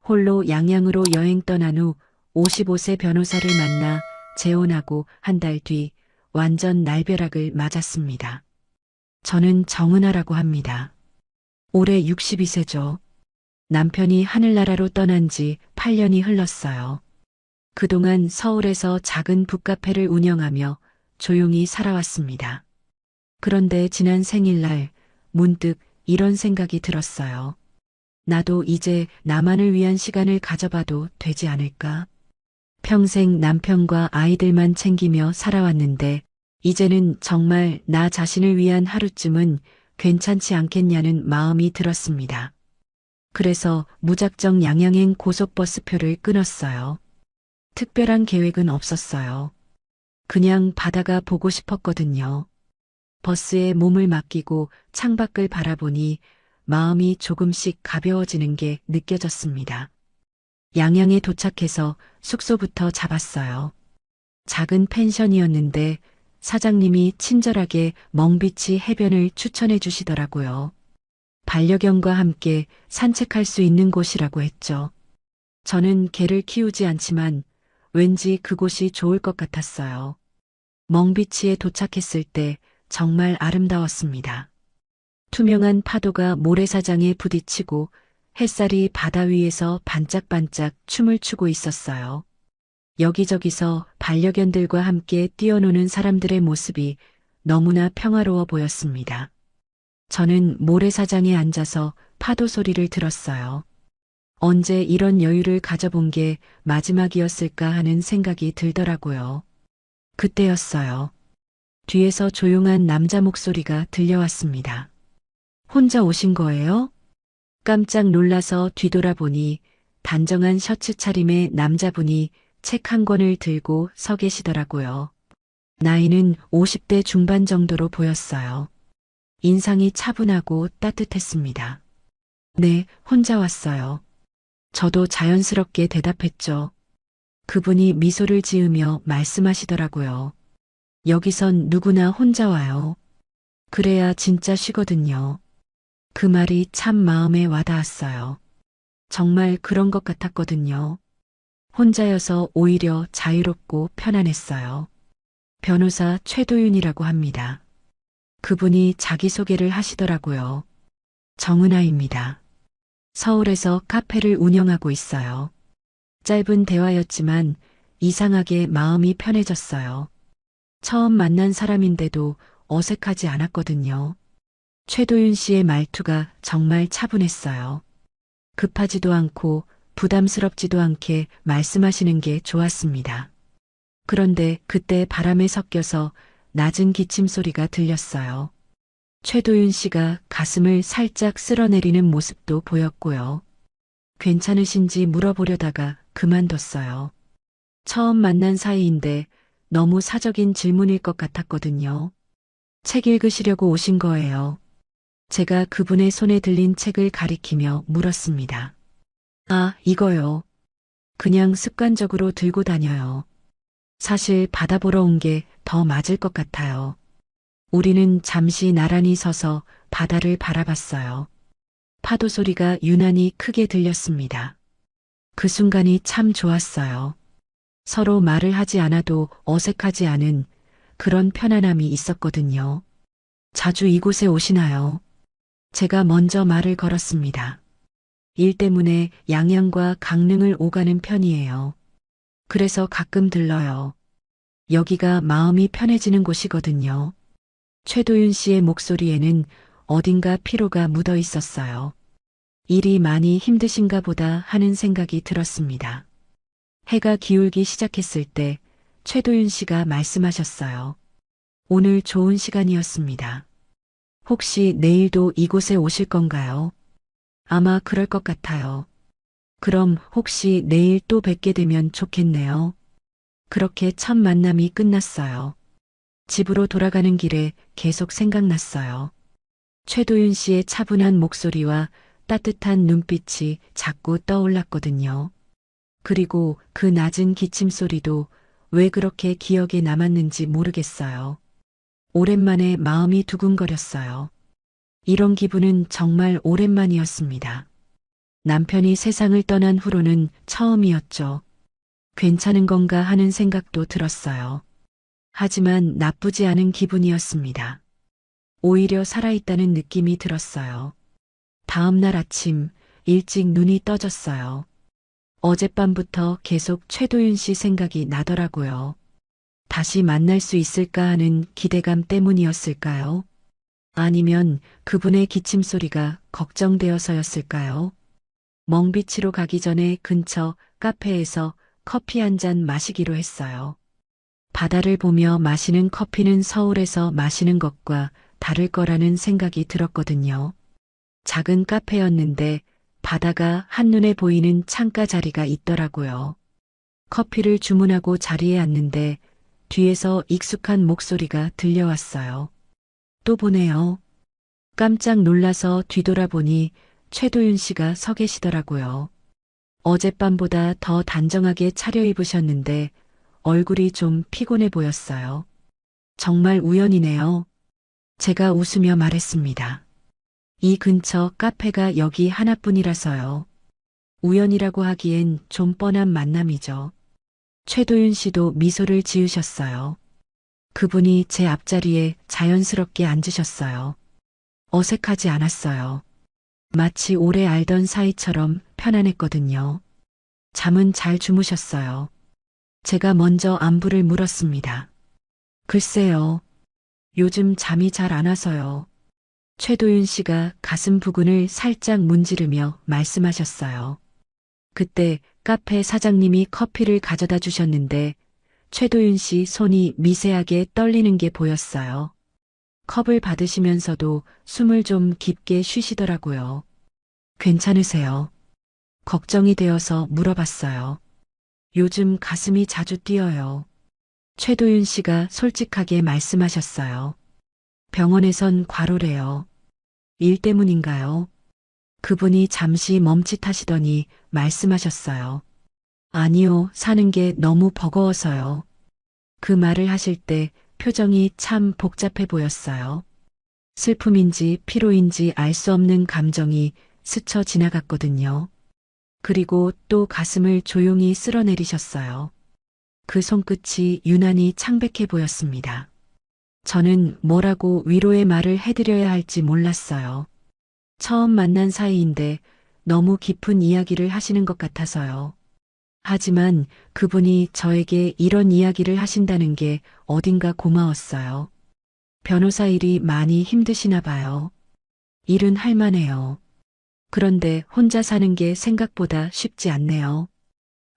홀로 양양으로 여행 떠난 후 55세 변호사를 만나 재혼하고 한 달 뒤 완전 날벼락을 맞았습니다. 저는 정은아라고 합니다. 올해 62세죠. 남편이 하늘나라로 떠난 지 8년이 흘렀어요. 그동안 서울에서 작은 북카페를 운영하며 조용히 살아왔습니다. 그런데 지난 생일날 문득 이런 생각이 들었어요. 나도 이제 나만을 위한 시간을 가져봐도 되지 않을까? 평생 남편과 아이들만 챙기며 살아왔는데 이제는 정말 나 자신을 위한 하루쯤은 괜찮지 않겠냐는 마음이 들었습니다. 그래서 무작정 양양행 고속버스표를 끊었어요. 특별한 계획은 없었어요. 그냥 바다가 보고 싶었거든요. 버스에 몸을 맡기고 창밖을 바라보니 마음이 조금씩 가벼워지는 게 느껴졌습니다. 양양에 도착해서 숙소부터 잡았어요. 작은 펜션이었는데 사장님이 친절하게 멍비치 해변을 추천해 주시더라고요. 반려견과 함께 산책할 수 있는 곳이라고 했죠. 저는 개를 키우지 않지만 왠지 그곳이 좋을 것 같았어요. 멍비치에 도착했을 때 정말 아름다웠습니다. 투명한 파도가 모래사장에 부딪히고 햇살이 바다 위에서 반짝반짝 춤을 추고 있었어요. 여기저기서 반려견들과 함께 뛰어노는 사람들의 모습이 너무나 평화로워 보였습니다. 저는 모래사장에 앉아서 파도 소리를 들었어요. 언제 이런 여유를 가져본 게 마지막이었을까 하는 생각이 들더라고요. 그때였어요. 뒤에서 조용한 남자 목소리가 들려왔습니다. 혼자 오신 거예요? 깜짝 놀라서 뒤돌아보니 단정한 셔츠 차림의 남자분이 책 한 권을 들고 서 계시더라고요. 나이는 50대 중반 정도로 보였어요. 인상이 차분하고 따뜻했습니다. 네, 혼자 왔어요. 저도 자연스럽게 대답했죠. 그분이 미소를 지으며 말씀하시더라고요. 여기선 누구나 혼자 와요. 그래야 진짜 쉬거든요. 그 말이 참 마음에 와닿았어요. 정말 그런 것 같았거든요. 혼자여서 오히려 자유롭고 편안했어요. 변호사 최도윤이라고 합니다. 그분이 자기소개를 하시더라고요. 정은아입니다. 서울에서 카페를 운영하고 있어요. 짧은 대화였지만 이상하게 마음이 편해졌어요. 처음 만난 사람인데도 어색하지 않았거든요. 최도윤 씨의 말투가 정말 차분했어요. 급하지도 않고 부담스럽지도 않게 말씀하시는 게 좋았습니다. 그런데 그때 바람에 섞여서 낮은 기침 소리가 들렸어요. 최도윤 씨가 가슴을 살짝 쓸어내리는 모습도 보였고요. 괜찮으신지 물어보려다가 그만뒀어요. 처음 만난 사이인데 너무 사적인 질문일 것 같았거든요. 책 읽으시려고 오신 거예요. 제가 그분의 손에 들린 책을 가리키며 물었습니다. 아, 이거요. 그냥 습관적으로 들고 다녀요. 사실 바다 보러 온 게 더 맞을 것 같아요. 우리는 잠시 나란히 서서 바다를 바라봤어요. 파도 소리가 유난히 크게 들렸습니다. 그 순간이 참 좋았어요. 서로 말을 하지 않아도 어색하지 않은 그런 편안함이 있었거든요. 자주 이곳에 오시나요? 제가 먼저 말을 걸었습니다. 일 때문에 양양과 강릉을 오가는 편이에요. 그래서 가끔 들러요. 여기가 마음이 편해지는 곳이거든요. 최도윤 씨의 목소리에는 어딘가 피로가 묻어 있었어요. 일이 많이 힘드신가 보다 하는 생각이 들었습니다. 해가 기울기 시작했을 때 최도윤 씨가 말씀하셨어요. 오늘 좋은 시간이었습니다. 혹시 내일도 이곳에 오실 건가요? 아마 그럴 것 같아요. 그럼 혹시 내일 또 뵙게 되면 좋겠네요. 그렇게 첫 만남이 끝났어요. 집으로 돌아가는 길에 계속 생각났어요. 최도윤 씨의 차분한 목소리와 따뜻한 눈빛이 자꾸 떠올랐거든요. 그리고 그 낮은 기침 소리도 왜 그렇게 기억에 남았는지 모르겠어요. 오랜만에 마음이 두근거렸어요. 이런 기분은 정말 오랜만이었습니다. 남편이 세상을 떠난 후로는 처음이었죠. 괜찮은 건가 하는 생각도 들었어요. 하지만 나쁘지 않은 기분이었습니다. 오히려 살아있다는 느낌이 들었어요. 다음 날 아침 일찍 눈이 떠졌어요. 어젯밤부터 계속 최도윤 씨 생각이 나더라고요. 다시 만날 수 있을까 하는 기대감 때문이었을까요? 아니면 그분의 기침 소리가 걱정되어서였을까요? 멍비치로 가기 전에 근처 카페에서 커피 한 잔 마시기로 했어요. 바다를 보며 마시는 커피는 서울에서 마시는 것과 다를 거라는 생각이 들었거든요. 작은 카페였는데 바다가 한눈에 보이는 창가 자리가 있더라고요. 커피를 주문하고 자리에 앉는데 뒤에서 익숙한 목소리가 들려왔어요. 또 보네요. 깜짝 놀라서 뒤돌아보니 최도윤 씨가 서 계시더라고요. 어젯밤보다 더 단정하게 차려입으셨는데 얼굴이 좀 피곤해 보였어요. 정말 우연이네요. 제가 웃으며 말했습니다. 이 근처 카페가 여기 하나뿐이라서요. 우연이라고 하기엔 좀 뻔한 만남이죠. 최도윤 씨도 미소를 지으셨어요. 그분이 제 앞자리에 자연스럽게 앉으셨어요. 어색하지 않았어요. 마치 오래 알던 사이처럼 편안했거든요. 잠은 잘 주무셨어요. 제가 먼저 안부를 물었습니다. 글쎄요. 요즘 잠이 잘 안 와서요. 최도윤 씨가 가슴 부근을 살짝 문지르며 말씀하셨어요. 그때 카페 사장님이 커피를 가져다 주셨는데 최도윤 씨 손이 미세하게 떨리는 게 보였어요. 컵을 받으시면서도 숨을 좀 깊게 쉬시더라고요. 괜찮으세요? 걱정이 되어서 물어봤어요. 요즘 가슴이 자주 뛰어요. 최도윤 씨가 솔직하게 말씀하셨어요. 병원에선 과로래요. 일 때문인가요? 그분이 잠시 멈칫하시더니 말씀하셨어요. 아니요, 사는 게 너무 버거워서요. 그 말을 하실 때 표정이 참 복잡해 보였어요. 슬픔인지 피로인지 알 수 없는 감정이 스쳐 지나갔거든요. 그리고 또 가슴을 조용히 쓸어내리셨어요. 그 손끝이 유난히 창백해 보였습니다. 저는 뭐라고 위로의 말을 해드려야 할지 몰랐어요. 처음 만난 사이인데 너무 깊은 이야기를 하시는 것 같아서요. 하지만 그분이 저에게 이런 이야기를 하신다는 게 어딘가 고마웠어요. 변호사 일이 많이 힘드시나 봐요. 일은 할 만해요. 그런데 혼자 사는 게 생각보다 쉽지 않네요.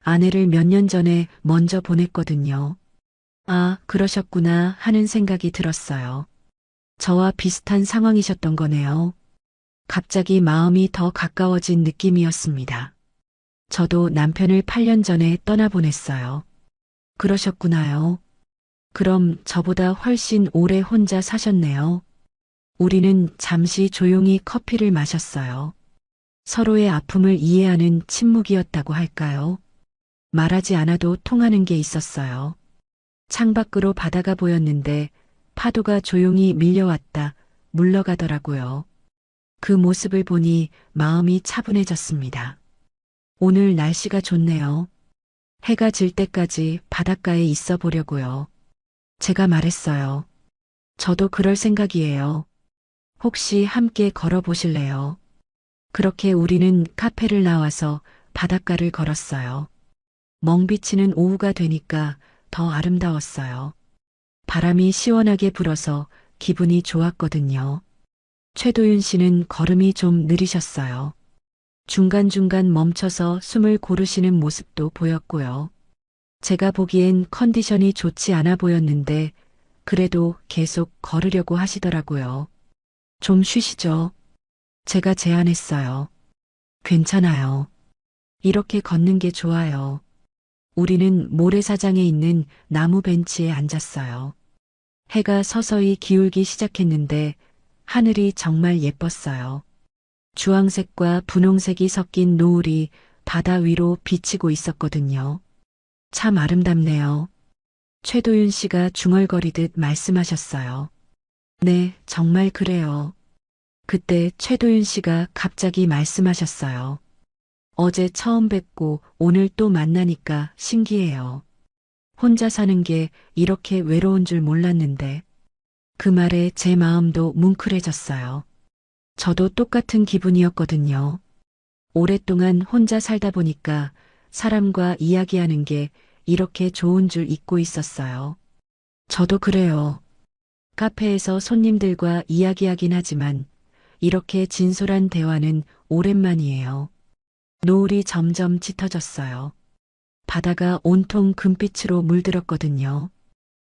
아내를 몇 년 전에 먼저 보냈거든요. 아, 그러셨구나 하는 생각이 들었어요. 저와 비슷한 상황이셨던 거네요. 갑자기 마음이 더 가까워진 느낌이었습니다. 저도 남편을 8년 전에 떠나보냈어요. 그러셨구나요. 그럼 저보다 훨씬 오래 혼자 사셨네요. 우리는 잠시 조용히 커피를 마셨어요. 서로의 아픔을 이해하는 침묵이었다고 할까요? 말하지 않아도 통하는 게 있었어요. 창밖으로 바다가 보였는데 파도가 조용히 밀려왔다 물러가더라고요. 그 모습을 보니 마음이 차분해졌습니다. 오늘 날씨가 좋네요. 해가 질 때까지 바닷가에 있어 보려고요. 제가 말했어요. 저도 그럴 생각이에요. 혹시 함께 걸어보실래요? 그렇게 우리는 카페를 나와서 바닷가를 걸었어요. 멍비치는 오후가 되니까 더 아름다웠어요. 바람이 시원하게 불어서 기분이 좋았거든요. 최도윤 씨는 걸음이 좀 느리셨어요. 중간중간 멈춰서 숨을 고르시는 모습도 보였고요. 제가 보기엔 컨디션이 좋지 않아 보였는데 그래도 계속 걸으려고 하시더라고요. 좀 쉬시죠. 제가 제안했어요. 괜찮아요. 이렇게 걷는 게 좋아요. 우리는 모래사장에 있는 나무 벤치에 앉았어요. 해가 서서히 기울기 시작했는데 하늘이 정말 예뻤어요. 주황색과 분홍색이 섞인 노을이 바다 위로 비치고 있었거든요. 참 아름답네요. 최도윤 씨가 중얼거리듯 말씀하셨어요. 네, 정말 그래요. 그때 최도윤 씨가 갑자기 말씀하셨어요. 어제 처음 뵙고 오늘 또 만나니까 신기해요. 혼자 사는 게 이렇게 외로운 줄 몰랐는데 그 말에 제 마음도 뭉클해졌어요. 저도 똑같은 기분이었거든요. 오랫동안 혼자 살다 보니까 사람과 이야기하는 게 이렇게 좋은 줄 잊고 있었어요. 저도 그래요. 카페에서 손님들과 이야기하긴 하지만 이렇게 진솔한 대화는 오랜만이에요. 노을이 점점 짙어졌어요. 바다가 온통 금빛으로 물들었거든요.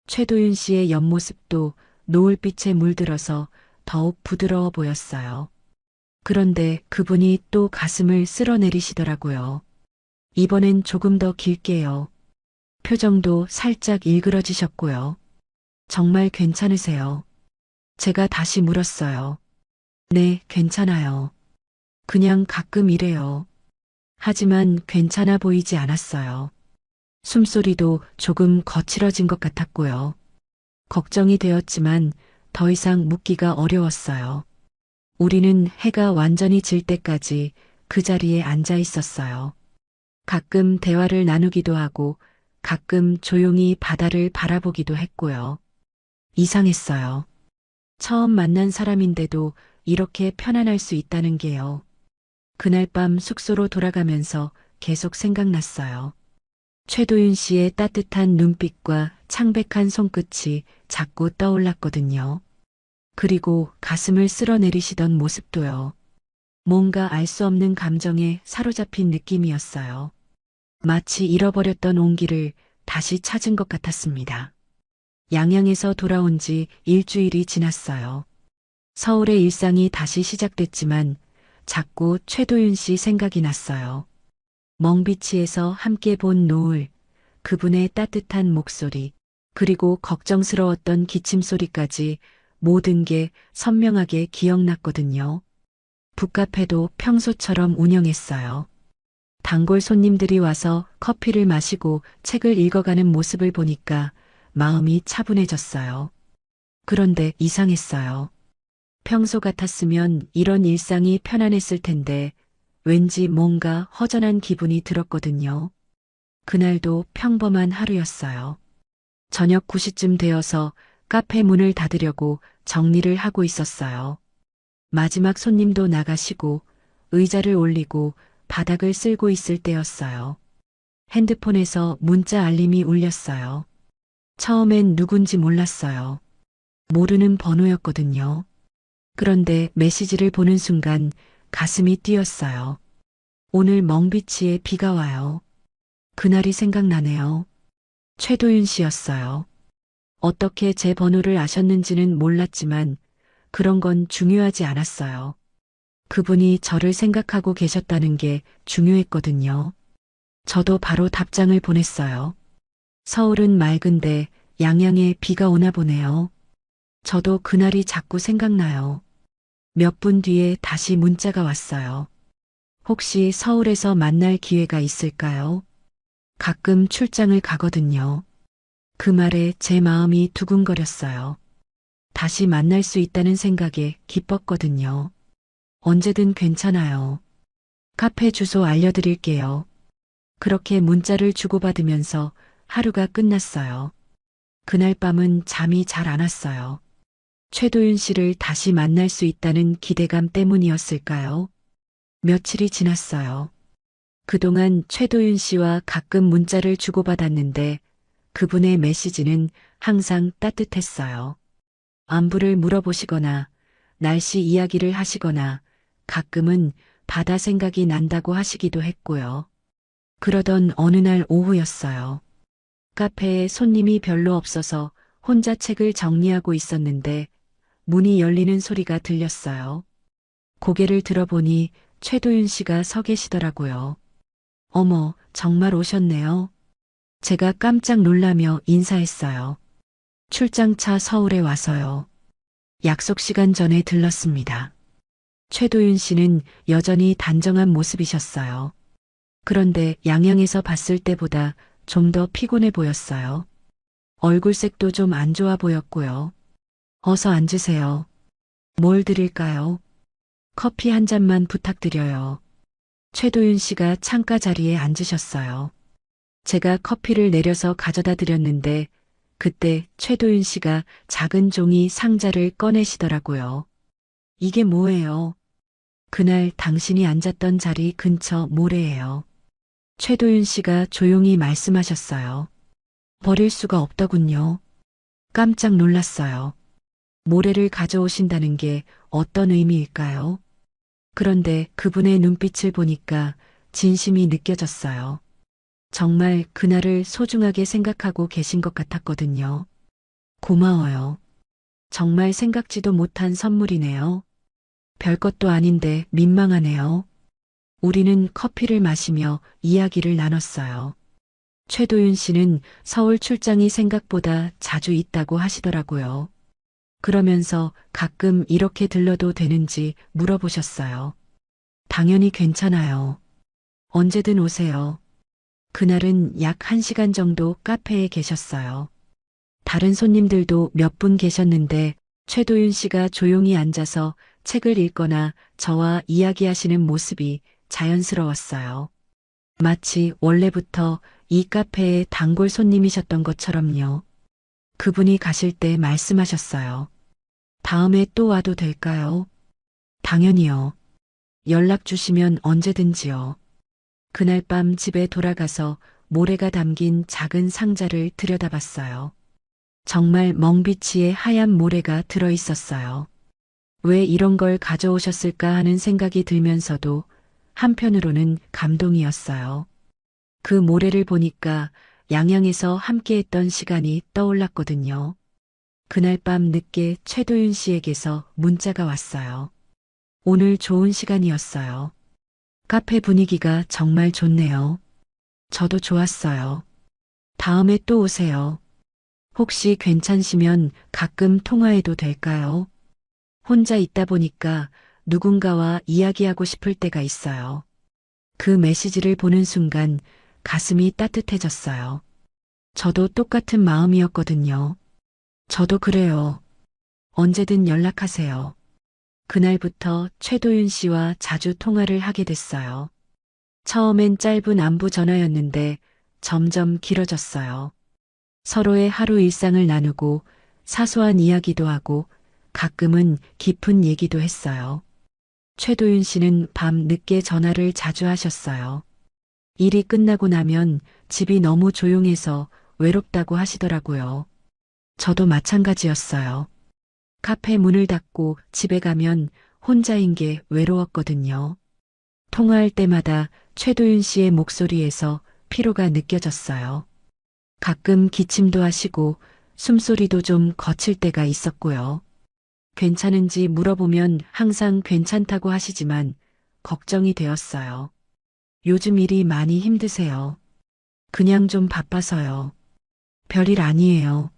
최도윤 씨의 옆모습도 노을빛에 물들어서 더욱 부드러워 보였어요. 그런데 그분이 또 가슴을 쓸어내리시더라고요. 이번엔 조금 더 길게요. 표정도 살짝 일그러지셨고요. 정말 괜찮으세요? 제가 다시 물었어요. 네, 괜찮아요. 그냥 가끔 이래요. 하지만 괜찮아 보이지 않았어요. 숨소리도 조금 거칠어진 것 같았고요. 걱정이 되었지만 더 이상 묻기가 어려웠어요. 우리는 해가 완전히 질 때까지 그 자리에 앉아 있었어요. 가끔 대화를 나누기도 하고 가끔 조용히 바다를 바라보기도 했고요. 이상했어요. 처음 만난 사람인데도 이렇게 편안할 수 있다는 게요. 그날 밤 숙소로 돌아가면서 계속 생각났어요. 최도윤 씨의 따뜻한 눈빛과 창백한 손끝이 자꾸 떠올랐거든요. 그리고 가슴을 쓸어내리시던 모습도요. 뭔가 알 수 없는 감정에 사로잡힌 느낌이었어요. 마치 잃어버렸던 온기를 다시 찾은 것 같았습니다. 양양에서 돌아온 지 일주일이 지났어요. 서울의 일상이 다시 시작됐지만 자꾸 최도윤 씨 생각이 났어요. 멍비치에서 함께 본 노을, 그분의 따뜻한 목소리, 그리고 걱정스러웠던 기침 소리까지 모든 게 선명하게 기억났거든요. 북카페도 평소처럼 운영했어요. 단골 손님들이 와서 커피를 마시고 책을 읽어가는 모습을 보니까 마음이 차분해졌어요. 그런데 이상했어요. 평소 같았으면 이런 일상이 편안했을 텐데 왠지 뭔가 허전한 기분이 들었거든요. 그날도 평범한 하루였어요. 저녁 9시쯤 되어서 카페 문을 닫으려고 정리를 하고 있었어요. 마지막 손님도 나가시고 의자를 올리고 바닥을 쓸고 있을 때였어요. 핸드폰에서 문자 알림이 울렸어요. 처음엔 누군지 몰랐어요. 모르는 번호였거든요. 그런데 메시지를 보는 순간 가슴이 뛰었어요. 오늘 멍비치에 비가 와요. 그날이 생각나네요. 최도윤 씨였어요. 어떻게 제 번호를 아셨는지는 몰랐지만 그런 건 중요하지 않았어요. 그분이 저를 생각하고 계셨다는 게 중요했거든요. 저도 바로 답장을 보냈어요. 서울은 맑은데 양양에 비가 오나 보네요. 저도 그날이 자꾸 생각나요. 몇 분 뒤에 다시 문자가 왔어요. 혹시 서울에서 만날 기회가 있을까요? 가끔 출장을 가거든요. 그 말에 제 마음이 두근거렸어요. 다시 만날 수 있다는 생각에 기뻤거든요. 언제든 괜찮아요. 카페 주소 알려드릴게요. 그렇게 문자를 주고받으면서 하루가 끝났어요. 그날 밤은 잠이 잘 안 왔어요. 최도윤 씨를 다시 만날 수 있다는 기대감 때문이었을까요? 며칠이 지났어요. 그동안 최도윤 씨와 가끔 문자를 주고받았는데 그분의 메시지는 항상 따뜻했어요. 안부를 물어보시거나 날씨 이야기를 하시거나 가끔은 바다 생각이 난다고 하시기도 했고요. 그러던 어느 날 오후였어요. 카페에 손님이 별로 없어서 혼자 책을 정리하고 있었는데 문이 열리는 소리가 들렸어요. 고개를 들어보니 최도윤 씨가 서 계시더라고요. 어머, 정말 오셨네요. 제가 깜짝 놀라며 인사했어요. 출장차 서울에 와서요. 약속 시간 전에 들렀습니다. 최도윤 씨는 여전히 단정한 모습이셨어요. 그런데 양양에서 봤을 때보다 좀 더 피곤해 보였어요. 얼굴색도 좀 안 좋아 보였고요. 어서 앉으세요. 뭘 드릴까요? 커피 한 잔만 부탁드려요. 최도윤 씨가 창가 자리에 앉으셨어요. 제가 커피를 내려서 가져다 드렸는데 그때 최도윤 씨가 작은 종이 상자를 꺼내시더라고요. 이게 뭐예요? 그날 당신이 앉았던 자리 근처 모래예요. 최도윤 씨가 조용히 말씀하셨어요. 버릴 수가 없더군요. 깜짝 놀랐어요. 모래를 가져오신다는 게 어떤 의미일까요? 그런데 그분의 눈빛을 보니까 진심이 느껴졌어요. 정말 그날을 소중하게 생각하고 계신 것 같았거든요. 고마워요. 정말 생각지도 못한 선물이네요. 별것도 아닌데 민망하네요. 우리는 커피를 마시며 이야기를 나눴어요. 최도윤 씨는 서울 출장이 생각보다 자주 있다고 하시더라고요. 그러면서 가끔 이렇게 들러도 되는지 물어보셨어요. 당연히 괜찮아요. 언제든 오세요. 그날은 약 1시간 정도 카페에 계셨어요. 다른 손님들도 몇 분 계셨는데 최도윤 씨가 조용히 앉아서 책을 읽거나 저와 이야기하시는 모습이 자연스러웠어요. 마치 원래부터 이 카페의 단골 손님이셨던 것처럼요. 그분이 가실 때 말씀하셨어요. 다음에 또 와도 될까요? 당연히요. 연락 주시면 언제든지요. 그날 밤 집에 돌아가서 모래가 담긴 작은 상자를 들여다봤어요. 정말 멍비치에 하얀 모래가 들어 있었어요. 왜 이런 걸 가져오셨을까 하는 생각이 들면서도 한편으로는 감동이었어요. 그 모래를 보니까 양양에서 함께했던 시간이 떠올랐거든요. 그날 밤 늦게 최도윤 씨에게서 문자가 왔어요. 오늘 좋은 시간이었어요. 카페 분위기가 정말 좋네요. 저도 좋았어요. 다음에 또 오세요. 혹시 괜찮으시면 가끔 통화해도 될까요? 혼자 있다 보니까 누군가와 이야기하고 싶을 때가 있어요. 그 메시지를 보는 순간 가슴이 따뜻해졌어요. 저도 똑같은 마음이었거든요. 저도 그래요. 언제든 연락하세요. 그날부터 최도윤 씨와 자주 통화를 하게 됐어요. 처음엔 짧은 안부 전화였는데 점점 길어졌어요. 서로의 하루 일상을 나누고 사소한 이야기도 하고 가끔은 깊은 얘기도 했어요. 최도윤 씨는 밤 늦게 전화를 자주 하셨어요. 일이 끝나고 나면 집이 너무 조용해서 외롭다고 하시더라고요. 저도 마찬가지였어요. 카페 문을 닫고 집에 가면 혼자인 게 외로웠거든요. 통화할 때마다 최도윤 씨의 목소리에서 피로가 느껴졌어요. 가끔 기침도 하시고 숨소리도 좀 거칠 때가 있었고요. 괜찮은지 물어보면 항상 괜찮다고 하시지만 걱정이 되었어요. 요즘 일이 많이 힘드세요. 그냥 좀 바빠서요. 별일 아니에요.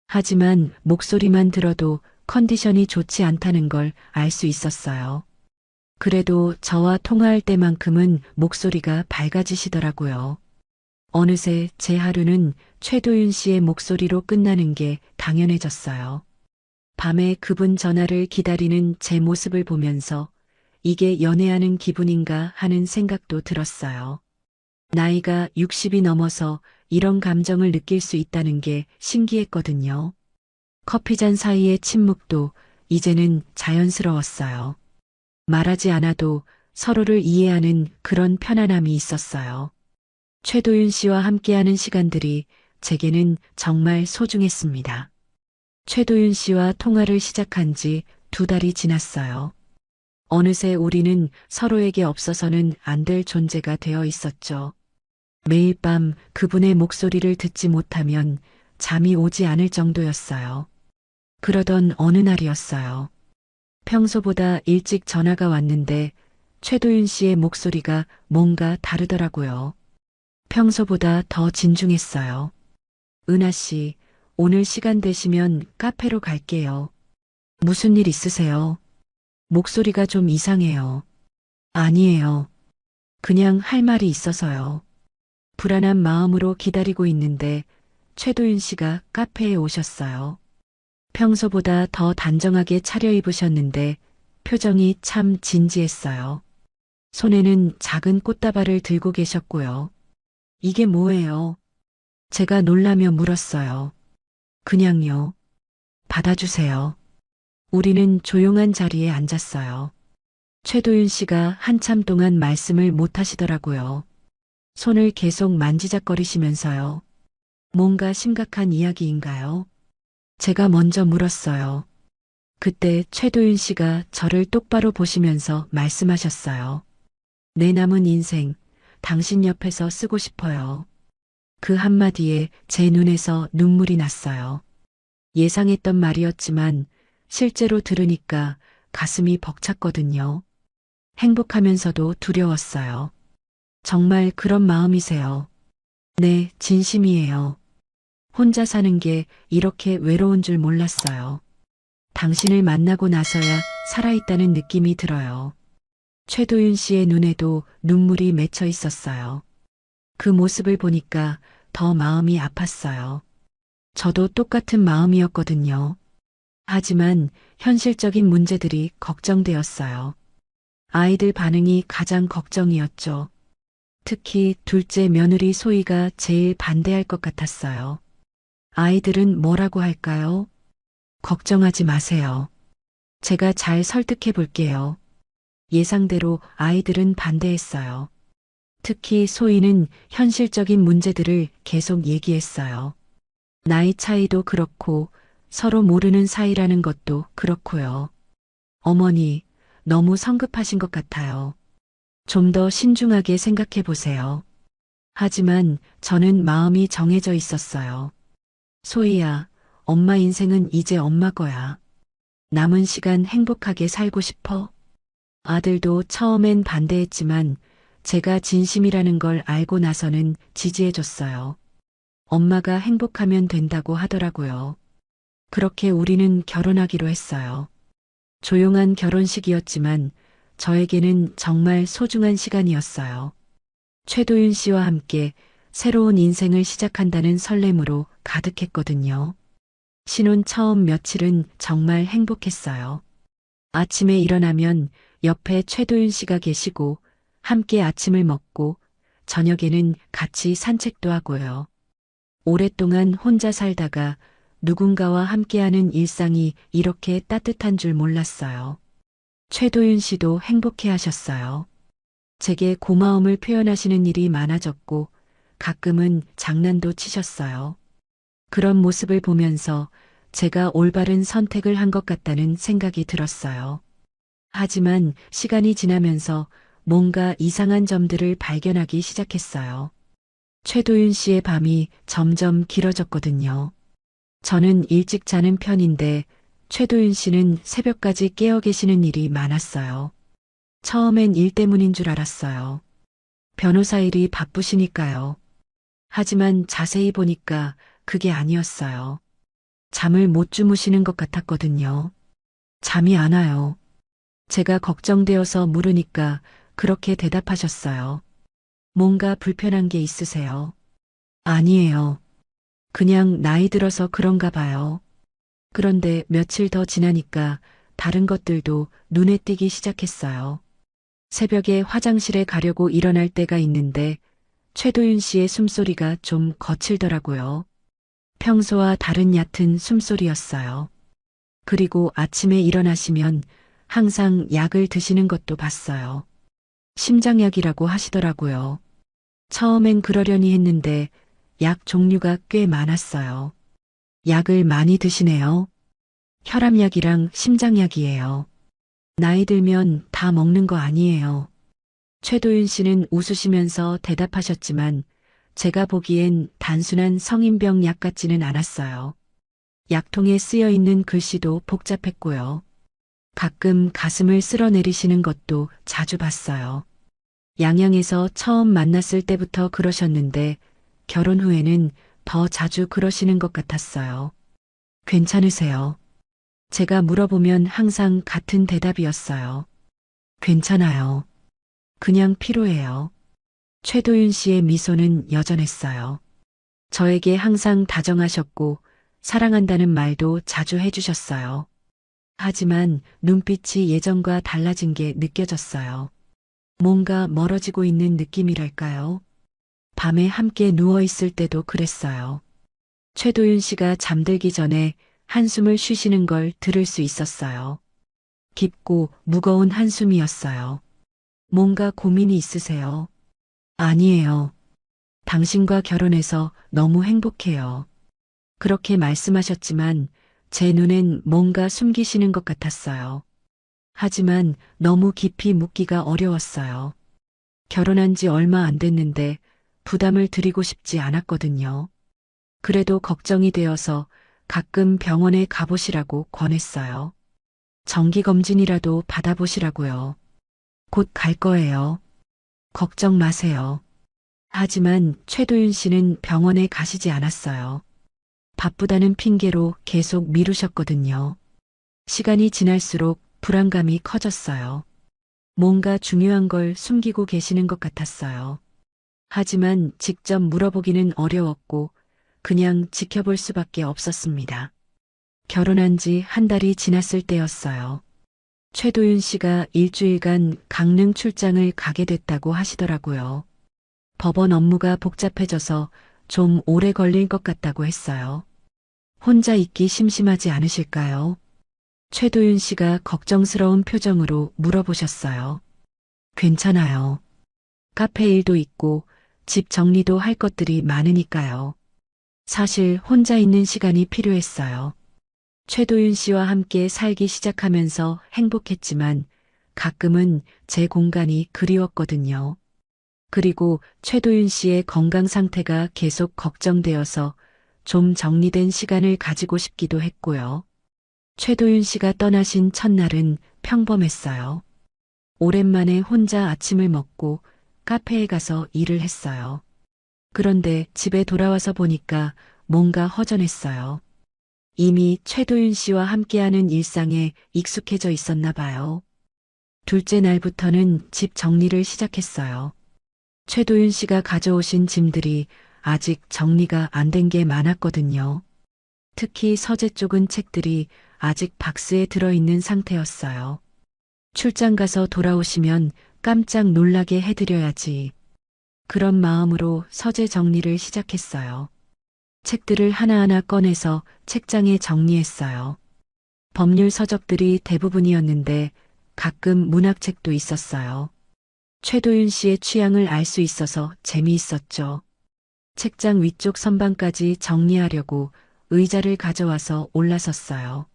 하지만 목소리만 들어도 컨디션이 좋지 않다는 걸 알 수 있었어요. 그래도 저와 통화할 때만큼은 목소리가 밝아지시더라고요. 어느새 제 하루는 최도윤 씨의 목소리로 끝나는 게 당연해졌어요. 밤에 그분 전화를 기다리는 제 모습을 보면서 이게 연애하는 기분인가 하는 생각도 들었어요. 나이가 60이 넘어서 이런 감정을 느낄 수 있다는 게 신기했거든요. 커피잔 사이의 침묵도 이제는 자연스러웠어요. 말하지 않아도 서로를 이해하는 그런 편안함이 있었어요. 최도윤 씨와 함께하는 시간들이 제게는 정말 소중했습니다. 최도윤 씨와 통화를 시작한 지 2달이 지났어요. 어느새 우리는 서로에게 없어서는 안 될 존재가 되어 있었죠. 매일 밤 그분의 목소리를 듣지 못하면 잠이 오지 않을 정도였어요. 그러던 어느 날이었어요. 평소보다 일찍 전화가 왔는데 최도윤 씨의 목소리가 뭔가 다르더라고요. 평소보다 더 진중했어요. 은하 씨, 오늘 시간 되시면 카페로 갈게요. 무슨 일 있으세요? 목소리가 좀 이상해요. 아니에요. 그냥 할 말이 있어서요. 불안한 마음으로 기다리고 있는데 최도윤 씨가 카페에 오셨어요. 평소보다 더 단정하게 차려입으셨는데 표정이 참 진지했어요. 손에는 작은 꽃다발을 들고 계셨고요. 이게 뭐예요? 제가 놀라며 물었어요. 그냥요. 받아주세요. 우리는 조용한 자리에 앉았어요. 최도윤 씨가 한참 동안 말씀을 못 하시더라고요. 손을 계속 만지작거리시면서요. 뭔가 심각한 이야기인가요? 제가 먼저 물었어요. 그때 최도윤 씨가 저를 똑바로 보시면서 말씀하셨어요. 내 남은 인생, 당신 옆에서 쓰고 싶어요. 그 한마디에 제 눈에서 눈물이 났어요. 예상했던 말이었지만 실제로 들으니까 가슴이 벅찼거든요. 행복하면서도 두려웠어요. 정말 그런 마음이세요. 네, 진심이에요. 혼자 사는 게 이렇게 외로운 줄 몰랐어요. 당신을 만나고 나서야 살아있다는 느낌이 들어요. 최도윤 씨의 눈에도 눈물이 맺혀 있었어요. 그 모습을 보니까 더 마음이 아팠어요. 저도 똑같은 마음이었거든요. 하지만 현실적인 문제들이 걱정되었어요. 아이들 반응이 가장 걱정이었죠. 특히 둘째 며느리 소희가 제일 반대할 것 같았어요. 아이들은 뭐라고 할까요? 걱정하지 마세요. 제가 잘 설득해 볼게요. 예상대로 아이들은 반대했어요. 특히 소희는 현실적인 문제들을 계속 얘기했어요. 나이 차이도 그렇고 서로 모르는 사이라는 것도 그렇고요. 어머니, 너무 성급하신 것 같아요. 좀 더 신중하게 생각해 보세요. 하지만 저는 마음이 정해져 있었어요. 소희야, 엄마 인생은 이제 엄마 거야. 남은 시간 행복하게 살고 싶어? 아들도 처음엔 반대했지만 제가 진심이라는 걸 알고 나서는 지지해줬어요. 엄마가 행복하면 된다고 하더라고요. 그렇게 우리는 결혼하기로 했어요. 조용한 결혼식이었지만 저에게는 정말 소중한 시간이었어요. 최도윤 씨와 함께 새로운 인생을 시작한다는 설렘으로 가득했거든요. 신혼 처음 며칠은 정말 행복했어요. 아침에 일어나면 옆에 최도윤 씨가 계시고 함께 아침을 먹고 저녁에는 같이 산책도 하고요. 오랫동안 혼자 살다가 누군가와 함께하는 일상이 이렇게 따뜻한 줄 몰랐어요. 최도윤 씨도 행복해 하셨어요. 제게 고마움을 표현하시는 일이 많아졌고 가끔은 장난도 치셨어요. 그런 모습을 보면서 제가 올바른 선택을 한 것 같다는 생각이 들었어요. 하지만 시간이 지나면서 뭔가 이상한 점들을 발견하기 시작했어요. 최도윤 씨의 밤이 점점 길어졌거든요. 저는 일찍 자는 편인데 최도윤 씨는 새벽까지 깨어 계시는 일이 많았어요. 처음엔 일 때문인 줄 알았어요. 변호사 일이 바쁘시니까요. 하지만 자세히 보니까 그게 아니었어요. 잠을 못 주무시는 것 같았거든요. 잠이 안 와요. 제가 걱정되어서 물으니까 그렇게 대답하셨어요. 뭔가 불편한 게 있으세요? 아니에요. 그냥 나이 들어서 그런가 봐요. 그런데 며칠 더 지나니까 다른 것들도 눈에 띄기 시작했어요. 새벽에 화장실에 가려고 일어날 때가 있는데 최도윤 씨의 숨소리가 좀 거칠더라고요. 평소와 다른 얕은 숨소리였어요. 그리고 아침에 일어나시면 항상 약을 드시는 것도 봤어요. 심장약이라고 하시더라고요. 처음엔 그러려니 했는데 약 종류가 꽤 많았어요. 약을 많이 드시네요. 혈압약이랑 심장약이에요. 나이 들면 다 먹는 거 아니에요. 최도윤 씨는 웃으시면서 대답하셨지만 제가 보기엔 단순한 성인병 약 같지는 않았어요. 약통에 쓰여 있는 글씨도 복잡했고요. 가끔 가슴을 쓸어내리시는 것도 자주 봤어요. 양양에서 처음 만났을 때부터 그러셨는데 결혼 후에는 더 자주 그러시는 것 같았어요. 괜찮으세요? 제가 물어보면 항상 같은 대답이었어요. 괜찮아요. 그냥 피로해요. 최도윤 씨의 미소는 여전했어요. 저에게 항상 다정하셨고 사랑한다는 말도 자주 해주셨어요. 하지만 눈빛이 예전과 달라진 게 느껴졌어요. 뭔가 멀어지고 있는 느낌이랄까요? 밤에 함께 누워 있을 때도 그랬어요. 최도윤 씨가 잠들기 전에 한숨을 쉬시는 걸 들을 수 있었어요. 깊고 무거운 한숨이었어요. 뭔가 고민이 있으세요? 아니에요. 당신과 결혼해서 너무 행복해요. 그렇게 말씀하셨지만 제 눈엔 뭔가 숨기시는 것 같았어요. 하지만 너무 깊이 묻기가 어려웠어요. 결혼한 지 얼마 안 됐는데 부담을 드리고 싶지 않았거든요. 그래도 걱정이 되어서 가끔 병원에 가보시라고 권했어요. 정기검진이라도 받아보시라고요. 곧 갈 거예요. 걱정 마세요. 하지만 최도윤 씨는 병원에 가시지 않았어요. 바쁘다는 핑계로 계속 미루셨거든요. 시간이 지날수록 불안감이 커졌어요. 뭔가 중요한 걸 숨기고 계시는 것 같았어요. 하지만 직접 물어보기는 어려웠고 그냥 지켜볼 수밖에 없었습니다. 결혼한 지 한 달이 지났을 때였어요. 최도윤 씨가 일주일간 강릉 출장을 가게 됐다고 하시더라고요. 법원 업무가 복잡해져서 좀 오래 걸릴 것 같다고 했어요. 혼자 있기 심심하지 않으실까요? 최도윤 씨가 걱정스러운 표정으로 물어보셨어요. 괜찮아요. 카페 일도 있고 집 정리도 할 것들이 많으니까요. 사실 혼자 있는 시간이 필요했어요. 최도윤 씨와 함께 살기 시작하면서 행복했지만 가끔은 제 공간이 그리웠거든요. 그리고 최도윤 씨의 건강 상태가 계속 걱정되어서 좀 정리된 시간을 가지고 싶기도 했고요. 최도윤 씨가 떠나신 첫날은 평범했어요. 오랜만에 혼자 아침을 먹고 카페에 가서 일을 했어요. 그런데 집에 돌아와서 보니까 뭔가 허전했어요. 이미 최도윤 씨와 함께하는 일상에 익숙해져 있었나 봐요. 둘째 날부터는 집 정리를 시작했어요. 최도윤 씨가 가져오신 짐들이 아직 정리가 안 된 게 많았거든요. 특히 서재 쪽은 책들이 아직 박스에 들어있는 상태였어요. 출장 가서 돌아오시면 깜짝 놀라게 해드려야지. 그런 마음으로 서재 정리를 시작했어요. 책들을 하나하나 꺼내서 책장에 정리했어요. 법률 서적들이 대부분이었는데 가끔 문학책도 있었어요. 최도윤 씨의 취향을 알 수 있어서 재미있었죠. 책장 위쪽 선반까지 정리하려고 의자를 가져와서 올라섰어요.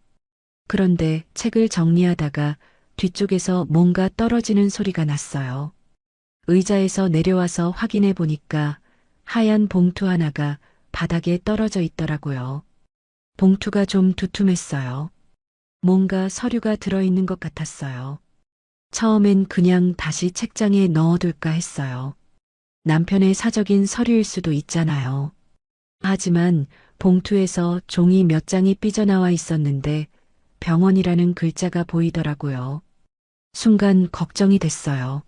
그런데 책을 정리하다가 뒤쪽에서 뭔가 떨어지는 소리가 났어요. 의자에서 내려와서 확인해 보니까 하얀 봉투 하나가 바닥에 떨어져 있더라고요. 봉투가 좀 두툼했어요. 뭔가 서류가 들어있는 것 같았어요. 처음엔 그냥 다시 책장에 넣어둘까 했어요. 남편의 사적인 서류일 수도 있잖아요. 하지만 봉투에서 종이 몇 장이 삐져나와 있었는데 병원이라는 글자가 보이더라고요. 순간 걱정이 됐어요.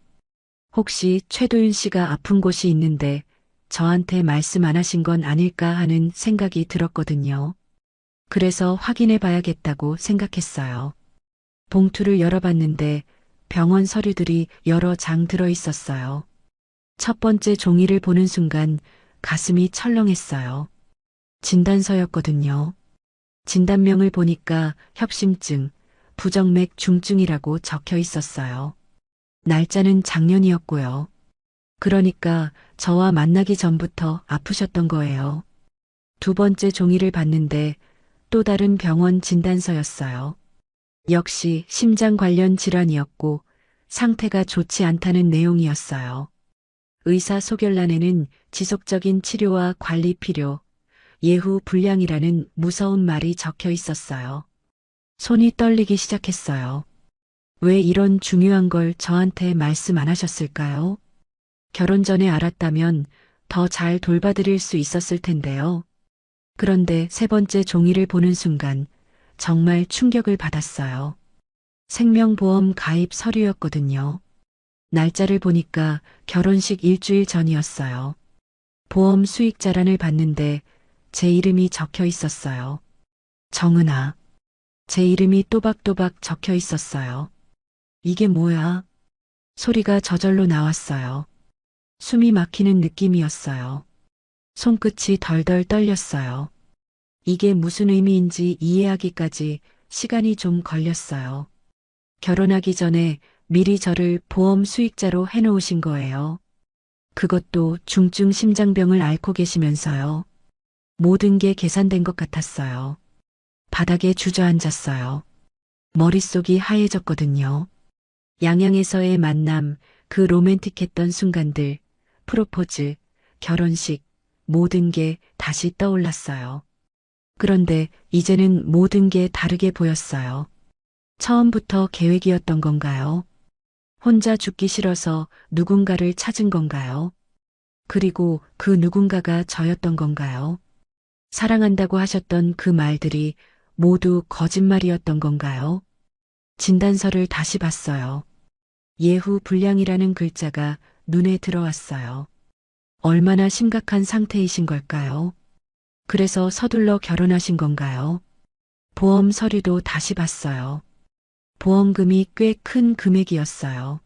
혹시 최도윤 씨가 아픈 곳이 있는데 저한테 말씀 안 하신 건 아닐까 하는 생각이 들었거든요. 그래서 확인해 봐야겠다고 생각했어요. 봉투를 열어봤는데 병원 서류들이 여러 장 들어 있었어요. 첫 번째 종이를 보는 순간 가슴이 철렁했어요. 진단서였거든요. 진단명을 보니까 협심증, 부정맥 중증이라고 적혀 있었어요. 날짜는 작년이었고요. 그러니까 저와 만나기 전부터 아프셨던 거예요. 두 번째 종이를 봤는데 또 다른 병원 진단서였어요. 역시 심장 관련 질환이었고 상태가 좋지 않다는 내용이었어요. 의사 소견란에는 지속적인 치료와 관리 필요, 예후 불량이라는 무서운 말이 적혀 있었어요. 손이 떨리기 시작했어요. 왜 이런 중요한 걸 저한테 말씀 안 하셨을까요? 결혼 전에 알았다면 더 잘 돌봐드릴 수 있었을 텐데요. 그런데 세 번째 종이를 보는 순간 정말 충격을 받았어요. 생명보험 가입 서류였거든요. 날짜를 보니까 결혼식 일주일 전이었어요. 보험 수익자란을 봤는데 제 이름이 적혀 있었어요. 정은아. 제 이름이 또박또박 적혀 있었어요. 이게 뭐야? 소리가 저절로 나왔어요. 숨이 막히는 느낌이었어요. 손끝이 덜덜 떨렸어요. 이게 무슨 의미인지 이해하기까지 시간이 좀 걸렸어요. 결혼하기 전에 미리 저를 보험 수익자로 해놓으신 거예요. 그것도 중증 심장병을 앓고 계시면서요. 모든 게 계산된 것 같았어요. 바닥에 주저앉았어요. 머릿속이 하얘졌거든요. 양양에서의 만남, 그 로맨틱했던 순간들, 프로포즈, 결혼식, 모든 게 다시 떠올랐어요. 그런데 이제는 모든 게 다르게 보였어요. 처음부터 계획이었던 건가요? 혼자 죽기 싫어서 누군가를 찾은 건가요? 그리고 그 누군가가 저였던 건가요? 사랑한다고 하셨던 그 말들이 모두 거짓말이었던 건가요? 진단서를 다시 봤어요. 예후 불량이라는 글자가 눈에 들어왔어요. 얼마나 심각한 상태이신 걸까요? 그래서 서둘러 결혼하신 건가요? 보험 서류도 다시 봤어요. 보험금이 꽤 큰 금액이었어요.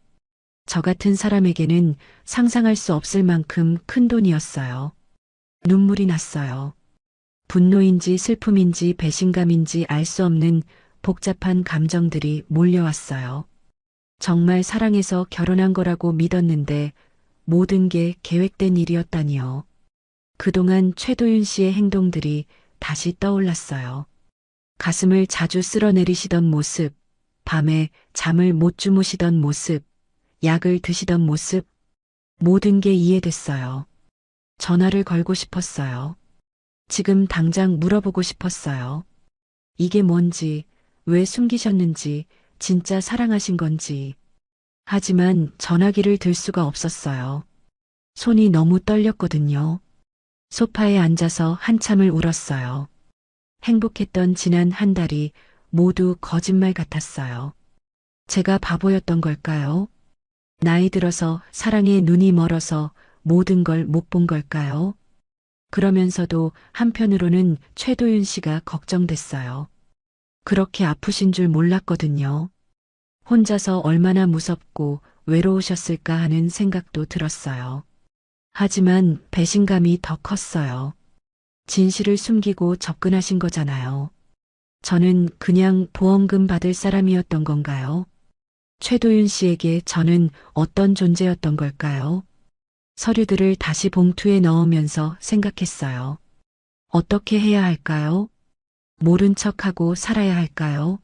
저 같은 사람에게는 상상할 수 없을 만큼 큰 돈이었어요. 눈물이 났어요. 분노인지 슬픔인지 배신감인지 알 수 없는 복잡한 감정들이 몰려왔어요. 정말 사랑해서 결혼한 거라고 믿었는데 모든 게 계획된 일이었다니요. 그동안 최도윤 씨의 행동들이 다시 떠올랐어요. 가슴을 자주 쓸어내리시던 모습, 밤에 잠을 못 주무시던 모습, 약을 드시던 모습, 모든 게 이해됐어요. 전화를 걸고 싶었어요. 지금 당장 물어보고 싶었어요. 이게 뭔지, 왜 숨기셨는지, 진짜 사랑하신 건지. 하지만 전화기를 들 수가 없었어요. 손이 너무 떨렸거든요. 소파에 앉아서 한참을 울었어요. 행복했던 지난 한 달이 모두 거짓말 같았어요. 제가 바보였던 걸까요? 나이 들어서 사랑에 눈이 멀어서 모든 걸 못 본 걸까요? 그러면서도 한편으로는 최도윤 씨가 걱정됐어요. 그렇게 아프신 줄 몰랐거든요. 혼자서 얼마나 무섭고 외로우셨을까 하는 생각도 들었어요. 하지만 배신감이 더 컸어요. 진실을 숨기고 접근하신 거잖아요. 저는 그냥 보험금 받을 사람이었던 건가요? 최도윤 씨에게 저는 어떤 존재였던 걸까요? 서류들을 다시 봉투에 넣으면서 생각했어요. 어떻게 해야 할까요? 모른 척하고 살아야 할까요?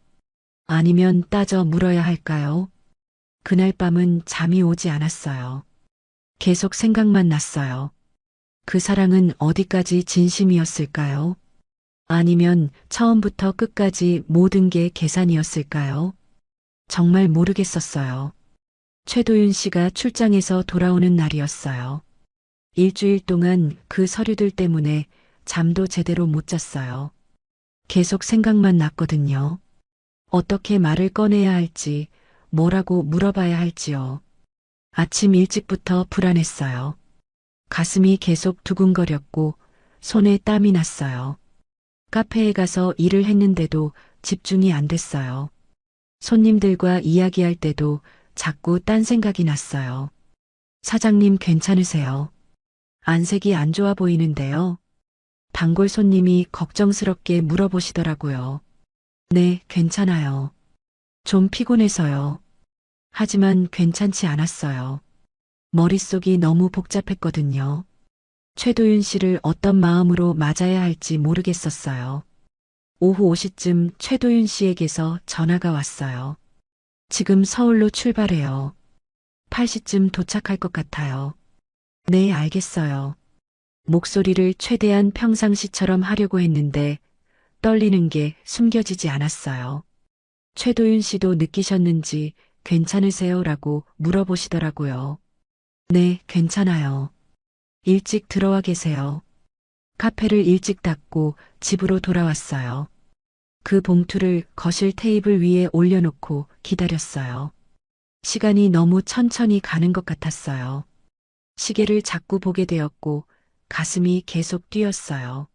아니면 따져 물어야 할까요? 그날 밤은 잠이 오지 않았어요. 계속 생각만 났어요. 그 사랑은 어디까지 진심이었을까요? 아니면 처음부터 끝까지 모든 게 계산이었을까요? 정말 모르겠었어요. 최도윤 씨가 출장에서 돌아오는 날이었어요. 일주일 동안 그 서류들 때문에 잠도 제대로 못 잤어요. 계속 생각만 났거든요. 어떻게 말을 꺼내야 할지, 뭐라고 물어봐야 할지요. 아침 일찍부터 불안했어요. 가슴이 계속 두근거렸고 손에 땀이 났어요. 카페에 가서 일을 했는데도 집중이 안 됐어요. 손님들과 이야기할 때도 자꾸 딴 생각이 났어요. 사장님 괜찮으세요? 안색이 안 좋아 보이는데요. 단골 손님이 걱정스럽게 물어보시더라고요. 네, 괜찮아요. 좀 피곤해서요. 하지만 괜찮지 않았어요. 머릿속이 너무 복잡했거든요. 최도윤 씨를 어떤 마음으로 맞아야 할지 모르겠었어요. 오후 5시쯤 최도윤 씨에게서 전화가 왔어요. 지금 서울로 출발해요. 8시쯤 도착할 것 같아요. 네, 알겠어요. 목소리를 최대한 평상시처럼 하려고 했는데 떨리는 게 숨겨지지 않았어요. 최도윤 씨도 느끼셨는지 괜찮으세요? 라고 물어보시더라고요. 네, 괜찮아요. 일찍 들어와 계세요. 카페를 일찍 닫고 집으로 돌아왔어요. 그 봉투를 거실 테이블 위에 올려놓고 기다렸어요. 시간이 너무 천천히 가는 것 같았어요. 시계를 자꾸 보게 되었고 가슴이 계속 뛰었어요.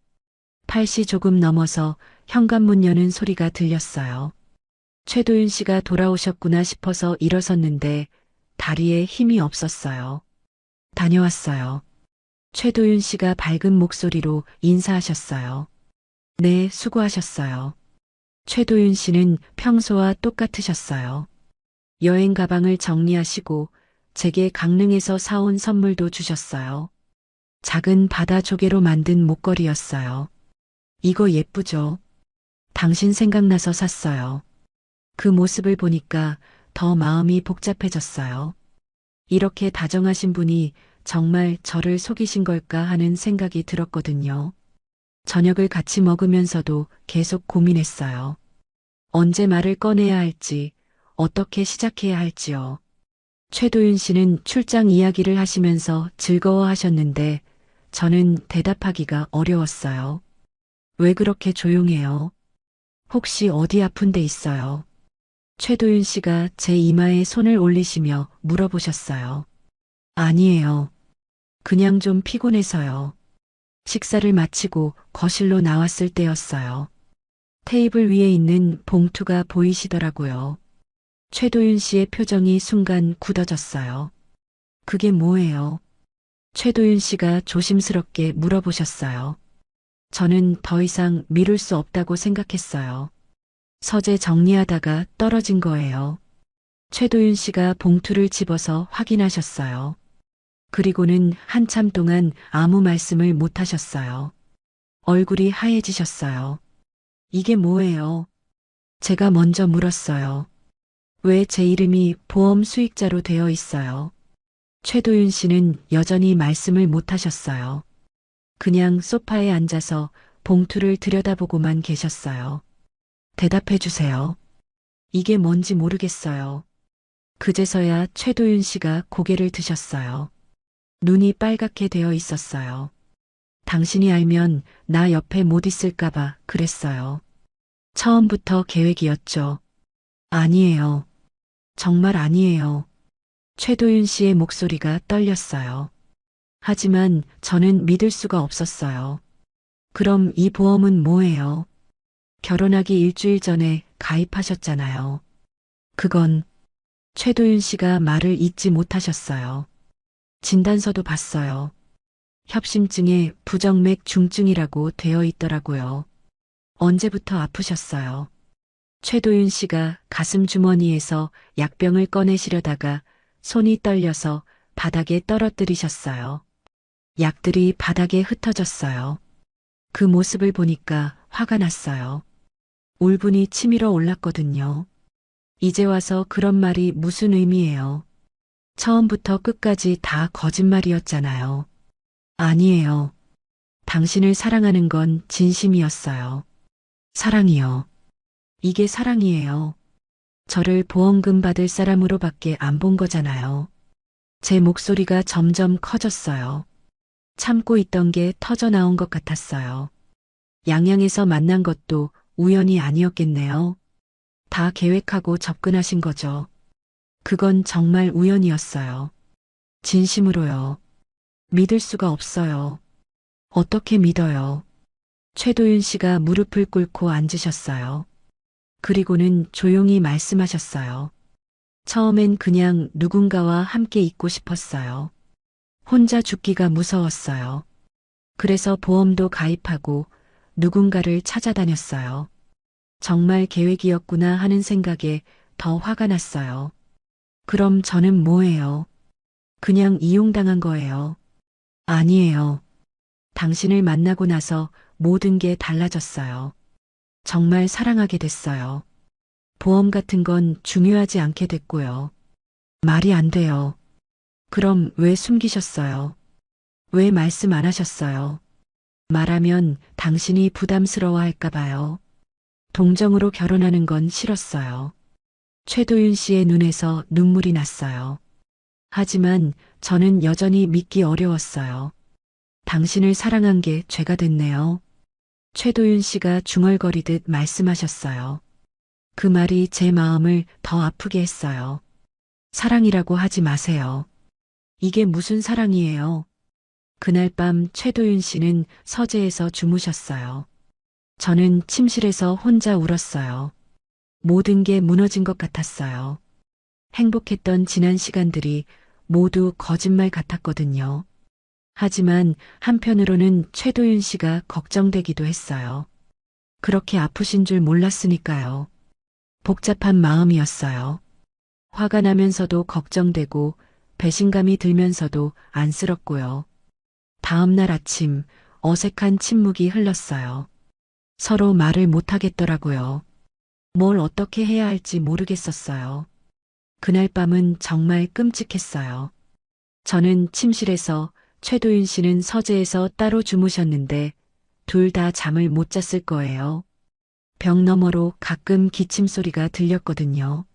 8시 조금 넘어서 현관문 여는 소리가 들렸어요. 최도윤 씨가 돌아오셨구나 싶어서 일어섰는데 다리에 힘이 없었어요. 다녀왔어요. 최도윤 씨가 밝은 목소리로 인사하셨어요. 네, 수고하셨어요. 최도윤 씨는 평소와 똑같으셨어요. 여행 가방을 정리하시고 제게 강릉에서 사온 선물도 주셨어요. 작은 바다 조개로 만든 목걸이였어요. 이거 예쁘죠? 당신 생각나서 샀어요. 그 모습을 보니까 더 마음이 복잡해졌어요. 이렇게 다정하신 분이 정말 저를 속이신 걸까 하는 생각이 들었거든요. 저녁을 같이 먹으면서도 계속 고민했어요. 언제 말을 꺼내야 할지, 어떻게 시작해야 할지요. 최도윤 씨는 출장 이야기를 하시면서 즐거워하셨는데 저는 대답하기가 어려웠어요. 왜 그렇게 조용해요? 혹시 어디 아픈 데 있어요? 최도윤 씨가 제 이마에 손을 올리시며 물어보셨어요. 아니에요. 그냥 좀 피곤해서요. 식사를 마치고 거실로 나왔을 때였어요. 테이블 위에 있는 봉투가 보이시더라고요. 최도윤 씨의 표정이 순간 굳어졌어요. 그게 뭐예요? 최도윤 씨가 조심스럽게 물어보셨어요. 저는 더 이상 미룰 수 없다고 생각했어요. 서재 정리하다가 떨어진 거예요. 최도윤 씨가 봉투를 집어서 확인하셨어요. 그리고는 한참 동안 아무 말씀을 못 하셨어요. 얼굴이 하얘지셨어요. 이게 뭐예요? 제가 먼저 물었어요. 왜 제 이름이 보험 수익자로 되어 있어요? 최도윤 씨는 여전히 말씀을 못 하셨어요. 그냥 소파에 앉아서 봉투를 들여다보고만 계셨어요. 대답해 주세요. 이게 뭔지 모르겠어요. 그제서야 최도윤 씨가 고개를 드셨어요. 눈이 빨갛게 되어 있었어요. 당신이 알면 나 옆에 못 있을까봐 그랬어요. 처음부터 계획이었죠. 아니에요. 정말 아니에요. 최도윤 씨의 목소리가 떨렸어요. 하지만 저는 믿을 수가 없었어요. 그럼 이 보험은 뭐예요? 결혼하기 일주일 전에 가입하셨잖아요. 그건 최도윤 씨가 말을 잇지 못하셨어요. 진단서도 봤어요. 협심증에 부정맥 중증이라고 되어 있더라고요. 언제부터 아프셨어요? 최도윤 씨가 가슴 주머니에서 약병을 꺼내시려다가 손이 떨려서 바닥에 떨어뜨리셨어요. 약들이 바닥에 흩어졌어요. 그 모습을 보니까 화가 났어요. 울분이 치밀어 올랐거든요. 이제 와서 그런 말이 무슨 의미예요? 처음부터 끝까지 다 거짓말이었잖아요. 아니에요. 당신을 사랑하는 건 진심이었어요. 사랑이요. 이게 사랑이에요. 저를 보험금 받을 사람으로밖에 안 본 거잖아요. 제 목소리가 점점 커졌어요. 참고 있던 게 터져 나온 것 같았어요. 양양에서 만난 것도 우연이 아니었겠네요. 다 계획하고 접근하신 거죠. 그건 정말 우연이었어요. 진심으로요. 믿을 수가 없어요. 어떻게 믿어요? 최도윤 씨가 무릎을 꿇고 앉으셨어요. 그리고는 조용히 말씀하셨어요. 처음엔 그냥 누군가와 함께 있고 싶었어요. 혼자 죽기가 무서웠어요. 그래서 보험도 가입하고 누군가를 찾아다녔어요. 정말 계획이었구나 하는 생각에 더 화가 났어요. 그럼 저는 뭐예요? 그냥 이용당한 거예요. 아니에요. 당신을 만나고 나서 모든 게 달라졌어요. 정말 사랑하게 됐어요. 보험 같은 건 중요하지 않게 됐고요. 말이 안 돼요. 그럼 왜 숨기셨어요? 왜 말씀 안 하셨어요? 말하면 당신이 부담스러워 할까 봐요. 동정으로 결혼하는 건 싫었어요. 최도윤 씨의 눈에서 눈물이 났어요. 하지만 저는 여전히 믿기 어려웠어요. 당신을 사랑한 게 죄가 됐네요. 최도윤 씨가 중얼거리듯 말씀하셨어요. 그 말이 제 마음을 더 아프게 했어요. 사랑이라고 하지 마세요. 이게 무슨 사랑이에요? 그날 밤 최도윤 씨는 서재에서 주무셨어요. 저는 침실에서 혼자 울었어요. 모든 게 무너진 것 같았어요. 행복했던 지난 시간들이 모두 거짓말 같았거든요. 하지만 한편으로는 최도윤 씨가 걱정되기도 했어요. 그렇게 아프신 줄 몰랐으니까요. 복잡한 마음이었어요. 화가 나면서도 걱정되고 배신감이 들면서도 안쓰럽고요. 다음 날 아침 어색한 침묵이 흘렀어요. 서로 말을 못하겠더라고요. 뭘 어떻게 해야 할지 모르겠었어요. 그날 밤은 정말 끔찍했어요. 저는 침실에서, 최도윤 씨는 서재에서 따로 주무셨는데 둘 다 잠을 못 잤을 거예요. 벽 너머로 가끔 기침 소리가 들렸거든요.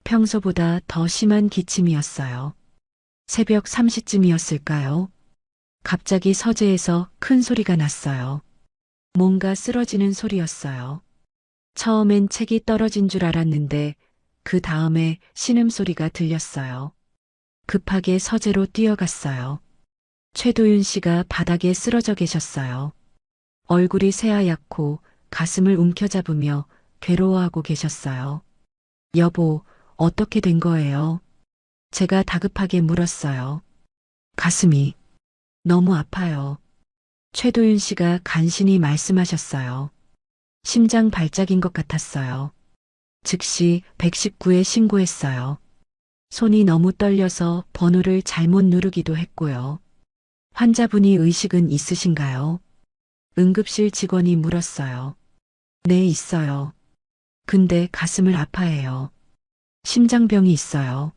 평소보다 더 심한 기침이었어요. 새벽 3시쯤이었을까요? 갑자기 서재에서 큰 소리가 났어요. 뭔가 쓰러지는 소리였어요. 처음엔 책이 떨어진 줄 알았는데 그 다음에 신음소리가 들렸어요. 급하게 서재로 뛰어갔어요. 최도윤 씨가 바닥에 쓰러져 계셨어요. 얼굴이 새하얗고 가슴을 움켜잡으며 괴로워하고 계셨어요. 여보, 어떻게 된 거예요? 제가 다급하게 물었어요. 가슴이 너무 아파요. 최도윤 씨가 간신히 말씀하셨어요. 심장 발작인 것 같았어요. 즉시 119에 신고했어요. 손이 너무 떨려서 번호를 잘못 누르기도 했고요. 환자분이 의식은 있으신가요? 응급실 직원이 물었어요. 네, 있어요. 근데 가슴을 아파해요. 심장병이 있어요.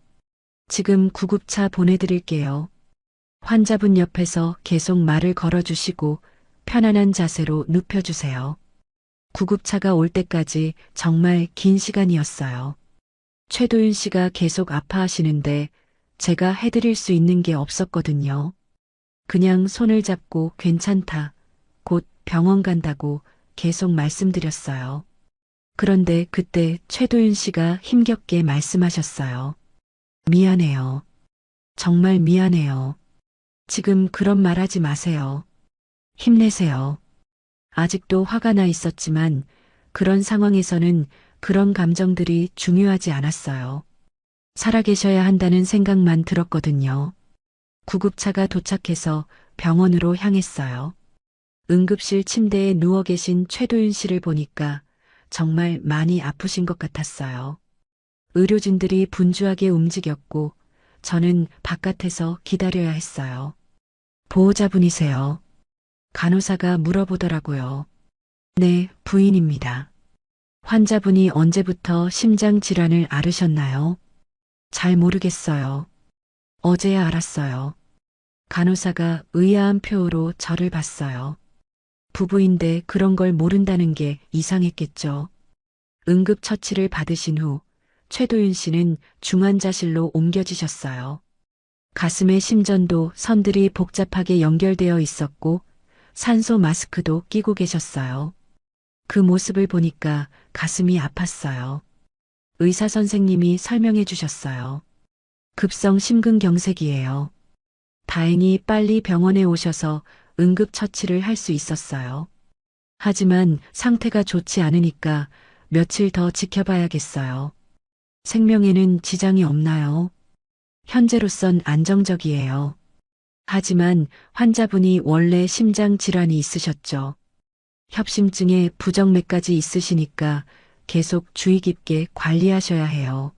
지금 구급차 보내드릴게요. 환자분 옆에서 계속 말을 걸어주시고 편안한 자세로 눕혀주세요. 구급차가 올 때까지 정말 긴 시간이었어요. 최도윤 씨가 계속 아파하시는데 제가 해드릴 수 있는 게 없었거든요. 그냥 손을 잡고 괜찮다, 곧 병원 간다고 계속 말씀드렸어요. 그런데 그때 최도윤 씨가 힘겹게 말씀하셨어요. 미안해요. 정말 미안해요. 지금 그런 말 하지 마세요. 힘내세요. 아직도 화가 나 있었지만 그런 상황에서는 그런 감정들이 중요하지 않았어요. 살아계셔야 한다는 생각만 들었거든요. 구급차가 도착해서 병원으로 향했어요. 응급실 침대에 누워 계신 최도윤 씨를 보니까 정말 많이 아프신 것 같았어요. 의료진들이 분주하게 움직였고 저는 바깥에서 기다려야 했어요. 보호자분이세요? 간호사가 물어보더라고요. 네, 부인입니다. 환자분이 언제부터 심장 질환을 앓으셨나요? 잘 모르겠어요. 어제야 알았어요. 간호사가 의아한 표호로 저를 봤어요. 부부인데 그런 걸 모른다는 게 이상했겠죠. 응급처치를 받으신 후 최도윤 씨는 중환자실로 옮겨지셨어요. 가슴의 심전도 선들이 복잡하게 연결되어 있었고 산소 마스크도 끼고 계셨어요. 그 모습을 보니까 가슴이 아팠어요. 의사 선생님이 설명해 주셨어요. 급성 심근경색이에요. 다행히 빨리 병원에 오셔서 응급처치를 할 수 있었어요. 하지만 상태가 좋지 않으니까 며칠 더 지켜봐야겠어요. 생명에는 지장이 없나요? 현재로선 안정적이에요. 하지만 환자분이 원래 심장 질환이 있으셨죠. 협심증에 부정맥까지 있으시니까 계속 주의 깊게 관리하셔야 해요.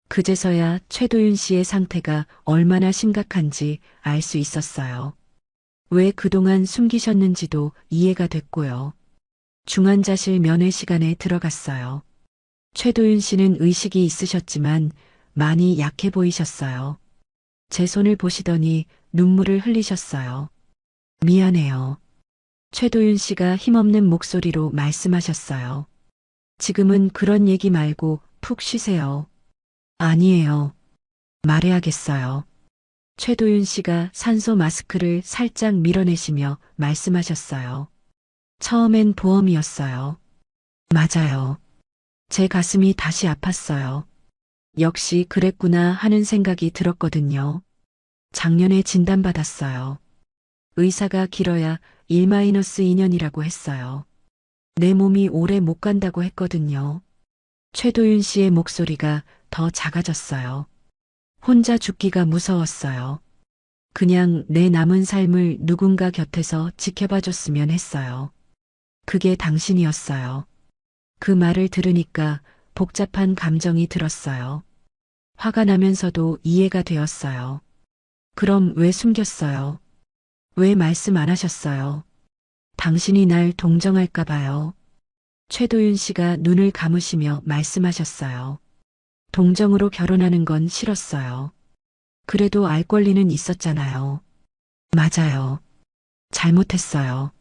그제서야 최도윤 씨의 상태가 얼마나 심각한지 알 수 있었어요. 왜 그동안 숨기셨는지도 이해가 됐고요. 중환자실 면회 시간에 들어갔어요. 최도윤 씨는 의식이 있으셨지만 많이 약해 보이셨어요. 제 손을 보시더니 눈물을 흘리셨어요. 미안해요. 최도윤 씨가 힘없는 목소리로 말씀하셨어요. 지금은 그런 얘기 말고 푹 쉬세요. 아니에요. 말해야겠어요. 최도윤 씨가 산소 마스크를 살짝 밀어내시며 말씀하셨어요. 처음엔 보험이었어요. 맞아요. 제 가슴이 다시 아팠어요. 역시 그랬구나 하는 생각이 들었거든요. 작년에 진단받았어요. 의사가 길어야 1-2년이라고 했어요. 내 몸이 오래 못 간다고 했거든요. 최도윤 씨의 목소리가 더 작아졌어요. 혼자 죽기가 무서웠어요. 그냥 내 남은 삶을 누군가 곁에서 지켜봐 줬으면 했어요. 그게 당신이었어요. 그 말을 들으니까 복잡한 감정이 들었어요. 화가 나면서도 이해가 되었어요. 그럼 왜 숨겼어요? 왜 말씀 안 하셨어요? 당신이 날 동정할까 봐요. 최도윤 씨가 눈을 감으시며 말씀하셨어요. 동정으로 결혼하는 건 싫었어요. 그래도 알 권리는 있었잖아요. 맞아요. 잘못했어요.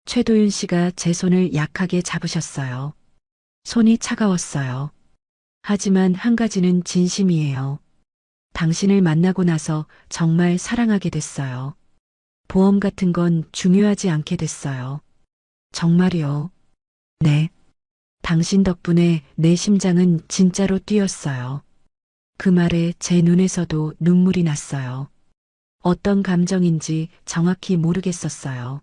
최도윤 씨가 제 손을 약하게 잡으셨어요. 손이 차가웠어요. 하지만 한 가지는 진심이에요. 당신을 만나고 나서 정말 사랑하게 됐어요. 보험 같은 건 중요하지 않게 됐어요. 정말이요. 네. 당신 덕분에 내 심장은 진짜로 뛰었어요. 그 말에 제 눈에서도 눈물이 났어요. 어떤 감정인지 정확히 모르겠었어요.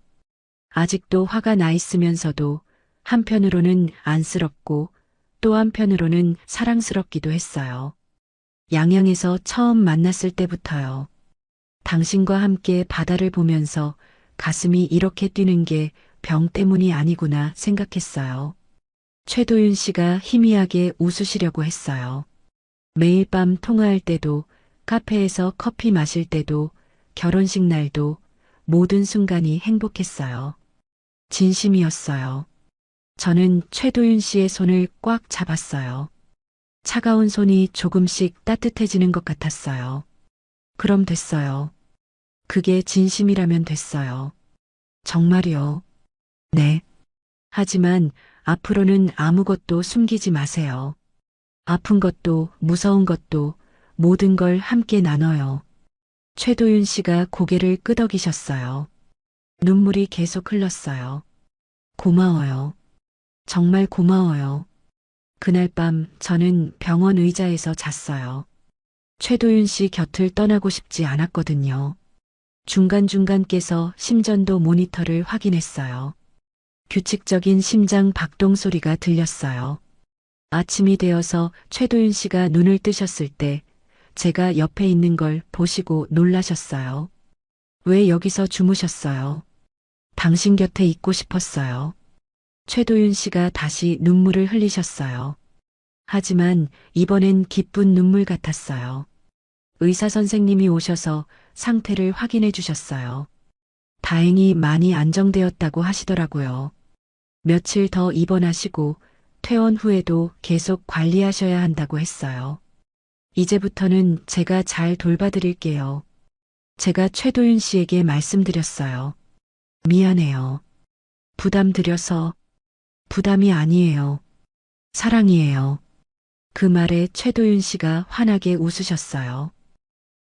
아직도 화가 나 있으면서도 한편으로는 안쓰럽고 또 한편으로는 사랑스럽기도 했어요. 양양에서 처음 만났을 때부터요. 당신과 함께 바다를 보면서 가슴이 이렇게 뛰는 게 병 때문이 아니구나 생각했어요. 최도윤 씨가 희미하게 웃으시려고 했어요. 매일 밤 통화할 때도, 카페에서 커피 마실 때도, 결혼식 날도 모든 순간이 행복했어요. 진심이었어요. 저는 최도윤 씨의 손을 꽉 잡았어요. 차가운 손이 조금씩 따뜻해지는 것 같았어요. 그럼 됐어요. 그게 진심이라면 됐어요. 정말이요. 네. 하지만 앞으로는 아무것도 숨기지 마세요. 아픈 것도 무서운 것도 모든 걸 함께 나눠요. 최도윤 씨가 고개를 끄덕이셨어요. 눈물이 계속 흘렀어요. 고마워요. 정말 고마워요. 그날 밤 저는 병원 의자에서 잤어요. 최도윤 씨 곁을 떠나고 싶지 않았거든요. 중간중간 깨서 심전도 모니터를 확인했어요. 규칙적인 심장 박동 소리가 들렸어요. 아침이 되어서 최도윤 씨가 눈을 뜨셨을 때 제가 옆에 있는 걸 보시고 놀라셨어요. 왜 여기서 주무셨어요? 당신 곁에 있고 싶었어요. 최도윤 씨가 다시 눈물을 흘리셨어요. 하지만 이번엔 기쁜 눈물 같았어요. 의사 선생님이 오셔서 상태를 확인해 주셨어요. 다행히 많이 안정되었다고 하시더라고요. 며칠 더 입원하시고 퇴원 후에도 계속 관리하셔야 한다고 했어요. 이제부터는 제가 잘 돌봐드릴게요. 제가 최도윤 씨에게 말씀드렸어요. 미안해요. 부담 드려서. 부담이 아니에요. 사랑이에요. 그 말에 최도윤 씨가 환하게 웃으셨어요.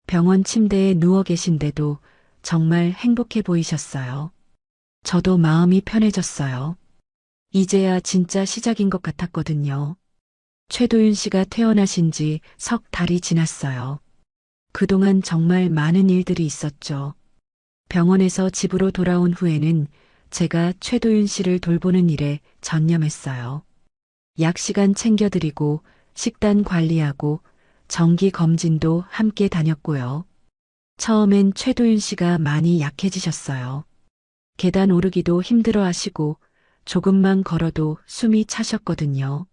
병원 침대에 누워 계신데도 정말 행복해 보이셨어요. 저도 마음이 편해졌어요. 이제야 진짜 시작인 것 같았거든요. 최도윤 씨가 퇴원하신 지 석 달이 지났어요. 그동안 정말 많은 일들이 있었죠. 병원에서 집으로 돌아온 후에는 제가 최도윤 씨를 돌보는 일에 전념했어요. 약 시간 챙겨드리고 식단 관리하고 정기 검진도 함께 다녔고요. 처음엔 최도윤 씨가 많이 약해지셨어요. 계단 오르기도 힘들어 하시고 조금만 걸어도 숨이 차셨거든요.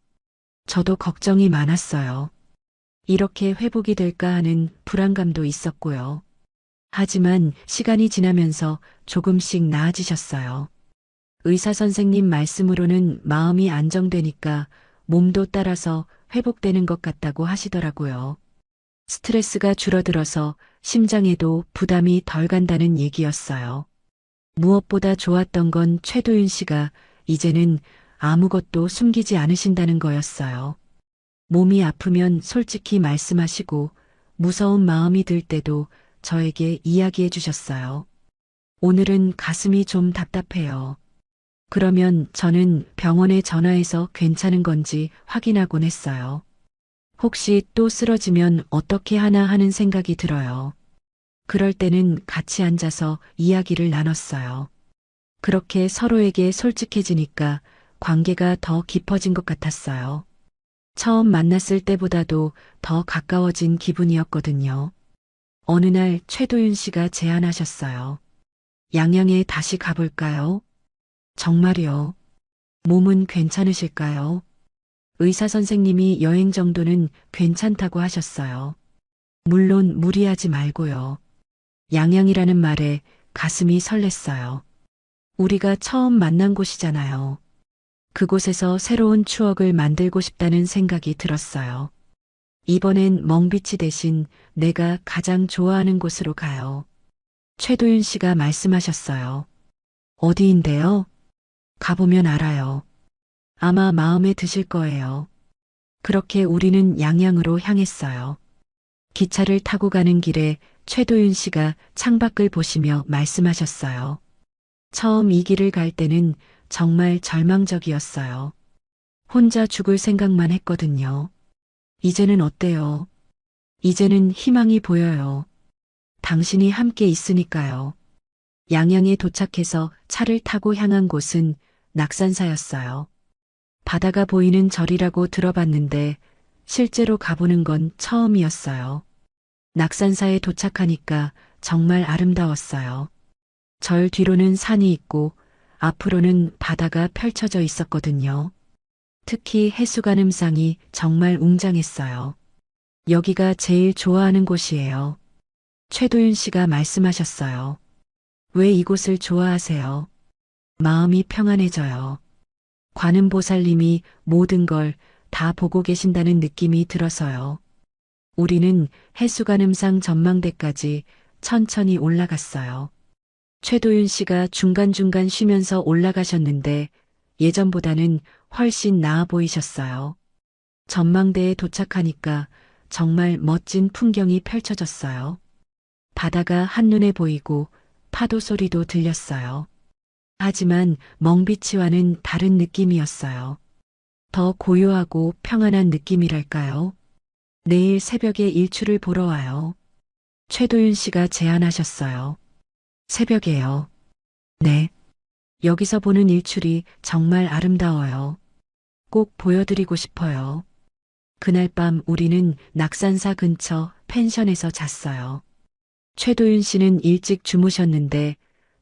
저도 걱정이 많았어요. 이렇게 회복이 될까 하는 불안감도 있었고요. 하지만 시간이 지나면서 조금씩 나아지셨어요. 의사 선생님 말씀으로는 마음이 안정되니까 몸도 따라서 회복되는 것 같다고 하시더라고요. 스트레스가 줄어들어서 심장에도 부담이 덜 간다는 얘기였어요. 무엇보다 좋았던 건 최도윤 씨가 이제는 아무것도 숨기지 않으신다는 거였어요. 몸이 아프면 솔직히 말씀하시고 무서운 마음이 들 때도 저에게 이야기해 주셨어요. 오늘은 가슴이 좀 답답해요. 그러면 저는 병원에 전화해서 괜찮은 건지 확인하곤 했어요. 혹시 또 쓰러지면 어떻게 하나 하는 생각이 들어요. 그럴 때는 같이 앉아서 이야기를 나눴어요. 그렇게 서로에게 솔직해지니까 관계가 더 깊어진 것 같았어요. 처음 만났을 때보다도 더 가까워진 기분이었거든요. 어느 날 최도윤 씨가 제안하셨어요. 양양에 다시 가볼까요? 정말요. 몸은 괜찮으실까요? 의사 선생님이 여행 정도는 괜찮다고 하셨어요. 물론 무리하지 말고요. 양양이라는 말에 가슴이 설렜어요. 우리가 처음 만난 곳이잖아요. 그곳에서 새로운 추억을 만들고 싶다는 생각이 들었어요. 이번엔 멍비치 대신 내가 가장 좋아하는 곳으로 가요. 최도윤 씨가 말씀하셨어요. 어디인데요? 가보면 알아요. 아마 마음에 드실 거예요. 그렇게 우리는 양양으로 향했어요. 기차를 타고 가는 길에 최도윤 씨가 창밖을 보시며 말씀하셨어요. 처음 이 길을 갈 때는 정말 절망적이었어요. 혼자 죽을 생각만 했거든요. 이제는 어때요? 이제는 희망이 보여요. 당신이 함께 있으니까요. 양양에 도착해서 차를 타고 향한 곳은 낙산사였어요. 바다가 보이는 절이라고 들어봤는데 실제로 가보는 건 처음이었어요. 낙산사에 도착하니까 정말 아름다웠어요. 절 뒤로는 산이 있고 앞으로는 바다가 펼쳐져 있었거든요. 특히 해수관음상이 정말 웅장했어요. 여기가 제일 좋아하는 곳이에요. 최도윤 씨가 말씀하셨어요. 왜 이곳을 좋아하세요? 마음이 평안해져요. 관음보살님이 모든 걸 다 보고 계신다는 느낌이 들어서요. 우리는 해수관음상 전망대까지 천천히 올라갔어요. 최도윤 씨가 중간중간 쉬면서 올라가셨는데 예전보다는 훨씬 나아 보이셨어요. 전망대에 도착하니까 정말 멋진 풍경이 펼쳐졌어요. 바다가 한눈에 보이고 파도 소리도 들렸어요. 하지만 멍비치와는 다른 느낌이었어요. 더 고요하고 평안한 느낌이랄까요? 내일 새벽에 일출을 보러 와요. 최도윤 씨가 제안하셨어요. 새벽에요. 네. 여기서 보는 일출이 정말 아름다워요. 꼭 보여드리고 싶어요. 그날 밤 우리는 낙산사 근처 펜션에서 잤어요. 최도윤 씨는 일찍 주무셨는데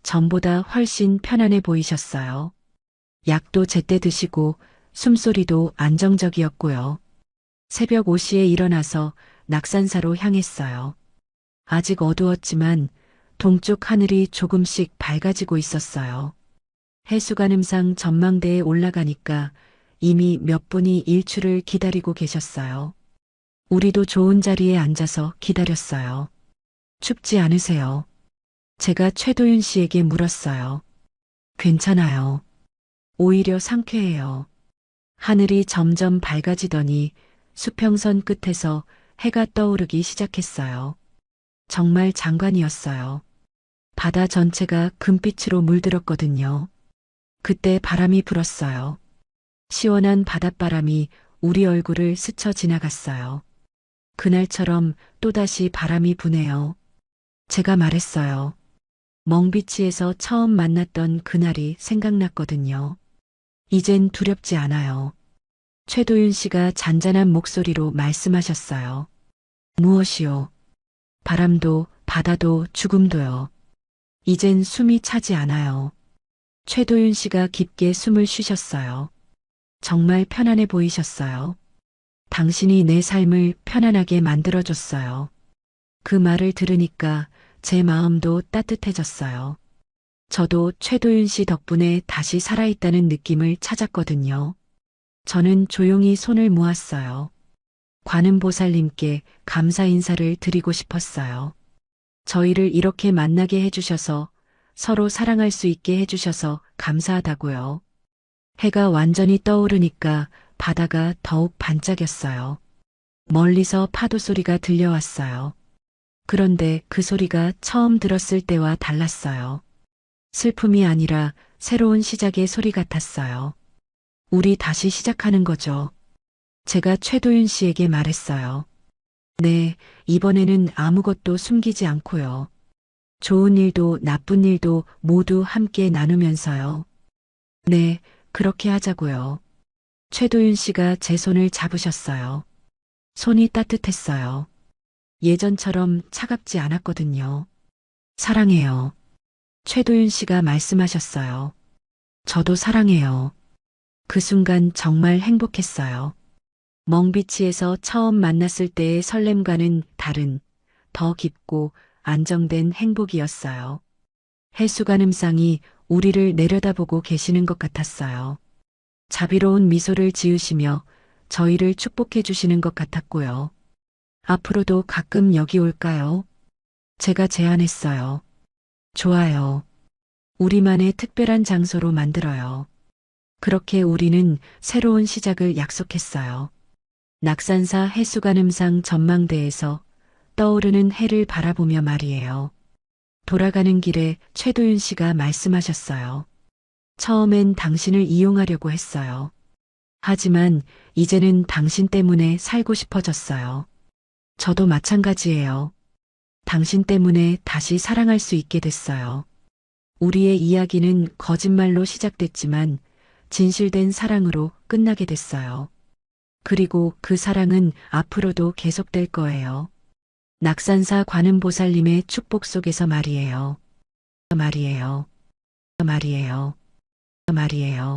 전보다 훨씬 편안해 보이셨어요. 약도 제때 드시고 숨소리도 안정적이었고요. 새벽 5시에 일어나서 낙산사로 향했어요. 아직 어두웠지만 동쪽 하늘이 조금씩 밝아지고 있었어요. 해수관음상 전망대에 올라가니까 이미 몇 분이 일출을 기다리고 계셨어요. 우리도 좋은 자리에 앉아서 기다렸어요. 춥지 않으세요? 제가 최도윤 씨에게 물었어요. 괜찮아요. 오히려 상쾌해요. 하늘이 점점 밝아지더니 수평선 끝에서 해가 떠오르기 시작했어요. 정말 장관이었어요. 바다 전체가 금빛으로 물들었거든요. 그때 바람이 불었어요. 시원한 바닷바람이 우리 얼굴을 스쳐 지나갔어요. 그날처럼 또다시 바람이 부네요. 제가 말했어요. 멍비치에서 처음 만났던 그날이 생각났거든요. 이젠 두렵지 않아요. 최도윤 씨가 잔잔한 목소리로 말씀하셨어요. 무엇이요? 바람도 바다도 죽음도요. 이젠 숨이 차지 않아요. 최도윤 씨가 깊게 숨을 쉬셨어요. 정말 편안해 보이셨어요. 당신이 내 삶을 편안하게 만들어줬어요. 그 말을 들으니까 제 마음도 따뜻해졌어요. 저도 최도윤 씨 덕분에 다시 살아있다는 느낌을 찾았거든요. 저는 조용히 손을 모았어요. 관음보살님께 감사 인사를 드리고 싶었어요. 저희를 이렇게 만나게 해주셔서 서로 사랑할 수 있게 해주셔서 감사하다고요. 해가 완전히 떠오르니까 바다가 더욱 반짝였어요. 멀리서 파도 소리가 들려왔어요. 그런데 그 소리가 처음 들었을 때와 달랐어요. 슬픔이 아니라 새로운 시작의 소리 같았어요. 우리 다시 시작하는 거죠. 제가 최도윤 씨에게 말했어요. 네, 이번에는 아무것도 숨기지 않고요. 좋은 일도 나쁜 일도 모두 함께 나누면서요. 네, 그렇게 하자고요. 최도윤 씨가 제 손을 잡으셨어요. 손이 따뜻했어요. 예전처럼 차갑지 않았거든요. 사랑해요. 최도윤 씨가 말씀하셨어요. 저도 사랑해요. 그 순간 정말 행복했어요. 멍비치에서 처음 만났을 때의 설렘과는 다른, 더 깊고 안정된 행복이었어요. 해수관음상이 우리를 내려다보고 계시는 것 같았어요. 자비로운 미소를 지으시며 저희를 축복해 주시는 것 같았고요. 앞으로도 가끔 여기 올까요? 제가 제안했어요. 좋아요. 우리만의 특별한 장소로 만들어요. 그렇게 우리는 새로운 시작을 약속했어요. 낙산사 해수관음상 전망대에서 떠오르는 해를 바라보며 말이에요. 돌아가는 길에 최도윤 씨가 말씀하셨어요. 처음엔 당신을 이용하려고 했어요. 하지만 이제는 당신 때문에 살고 싶어졌어요. 저도 마찬가지예요. 당신 때문에 다시 사랑할 수 있게 됐어요. 우리의 이야기는 거짓말로 시작됐지만 진실된 사랑으로 끝나게 됐어요. 그리고 그 사랑은 앞으로도 계속될 거예요. 낙산사 관음보살님의 축복 속에서 말이에요. 말이에요. 말이에요. 말이에요.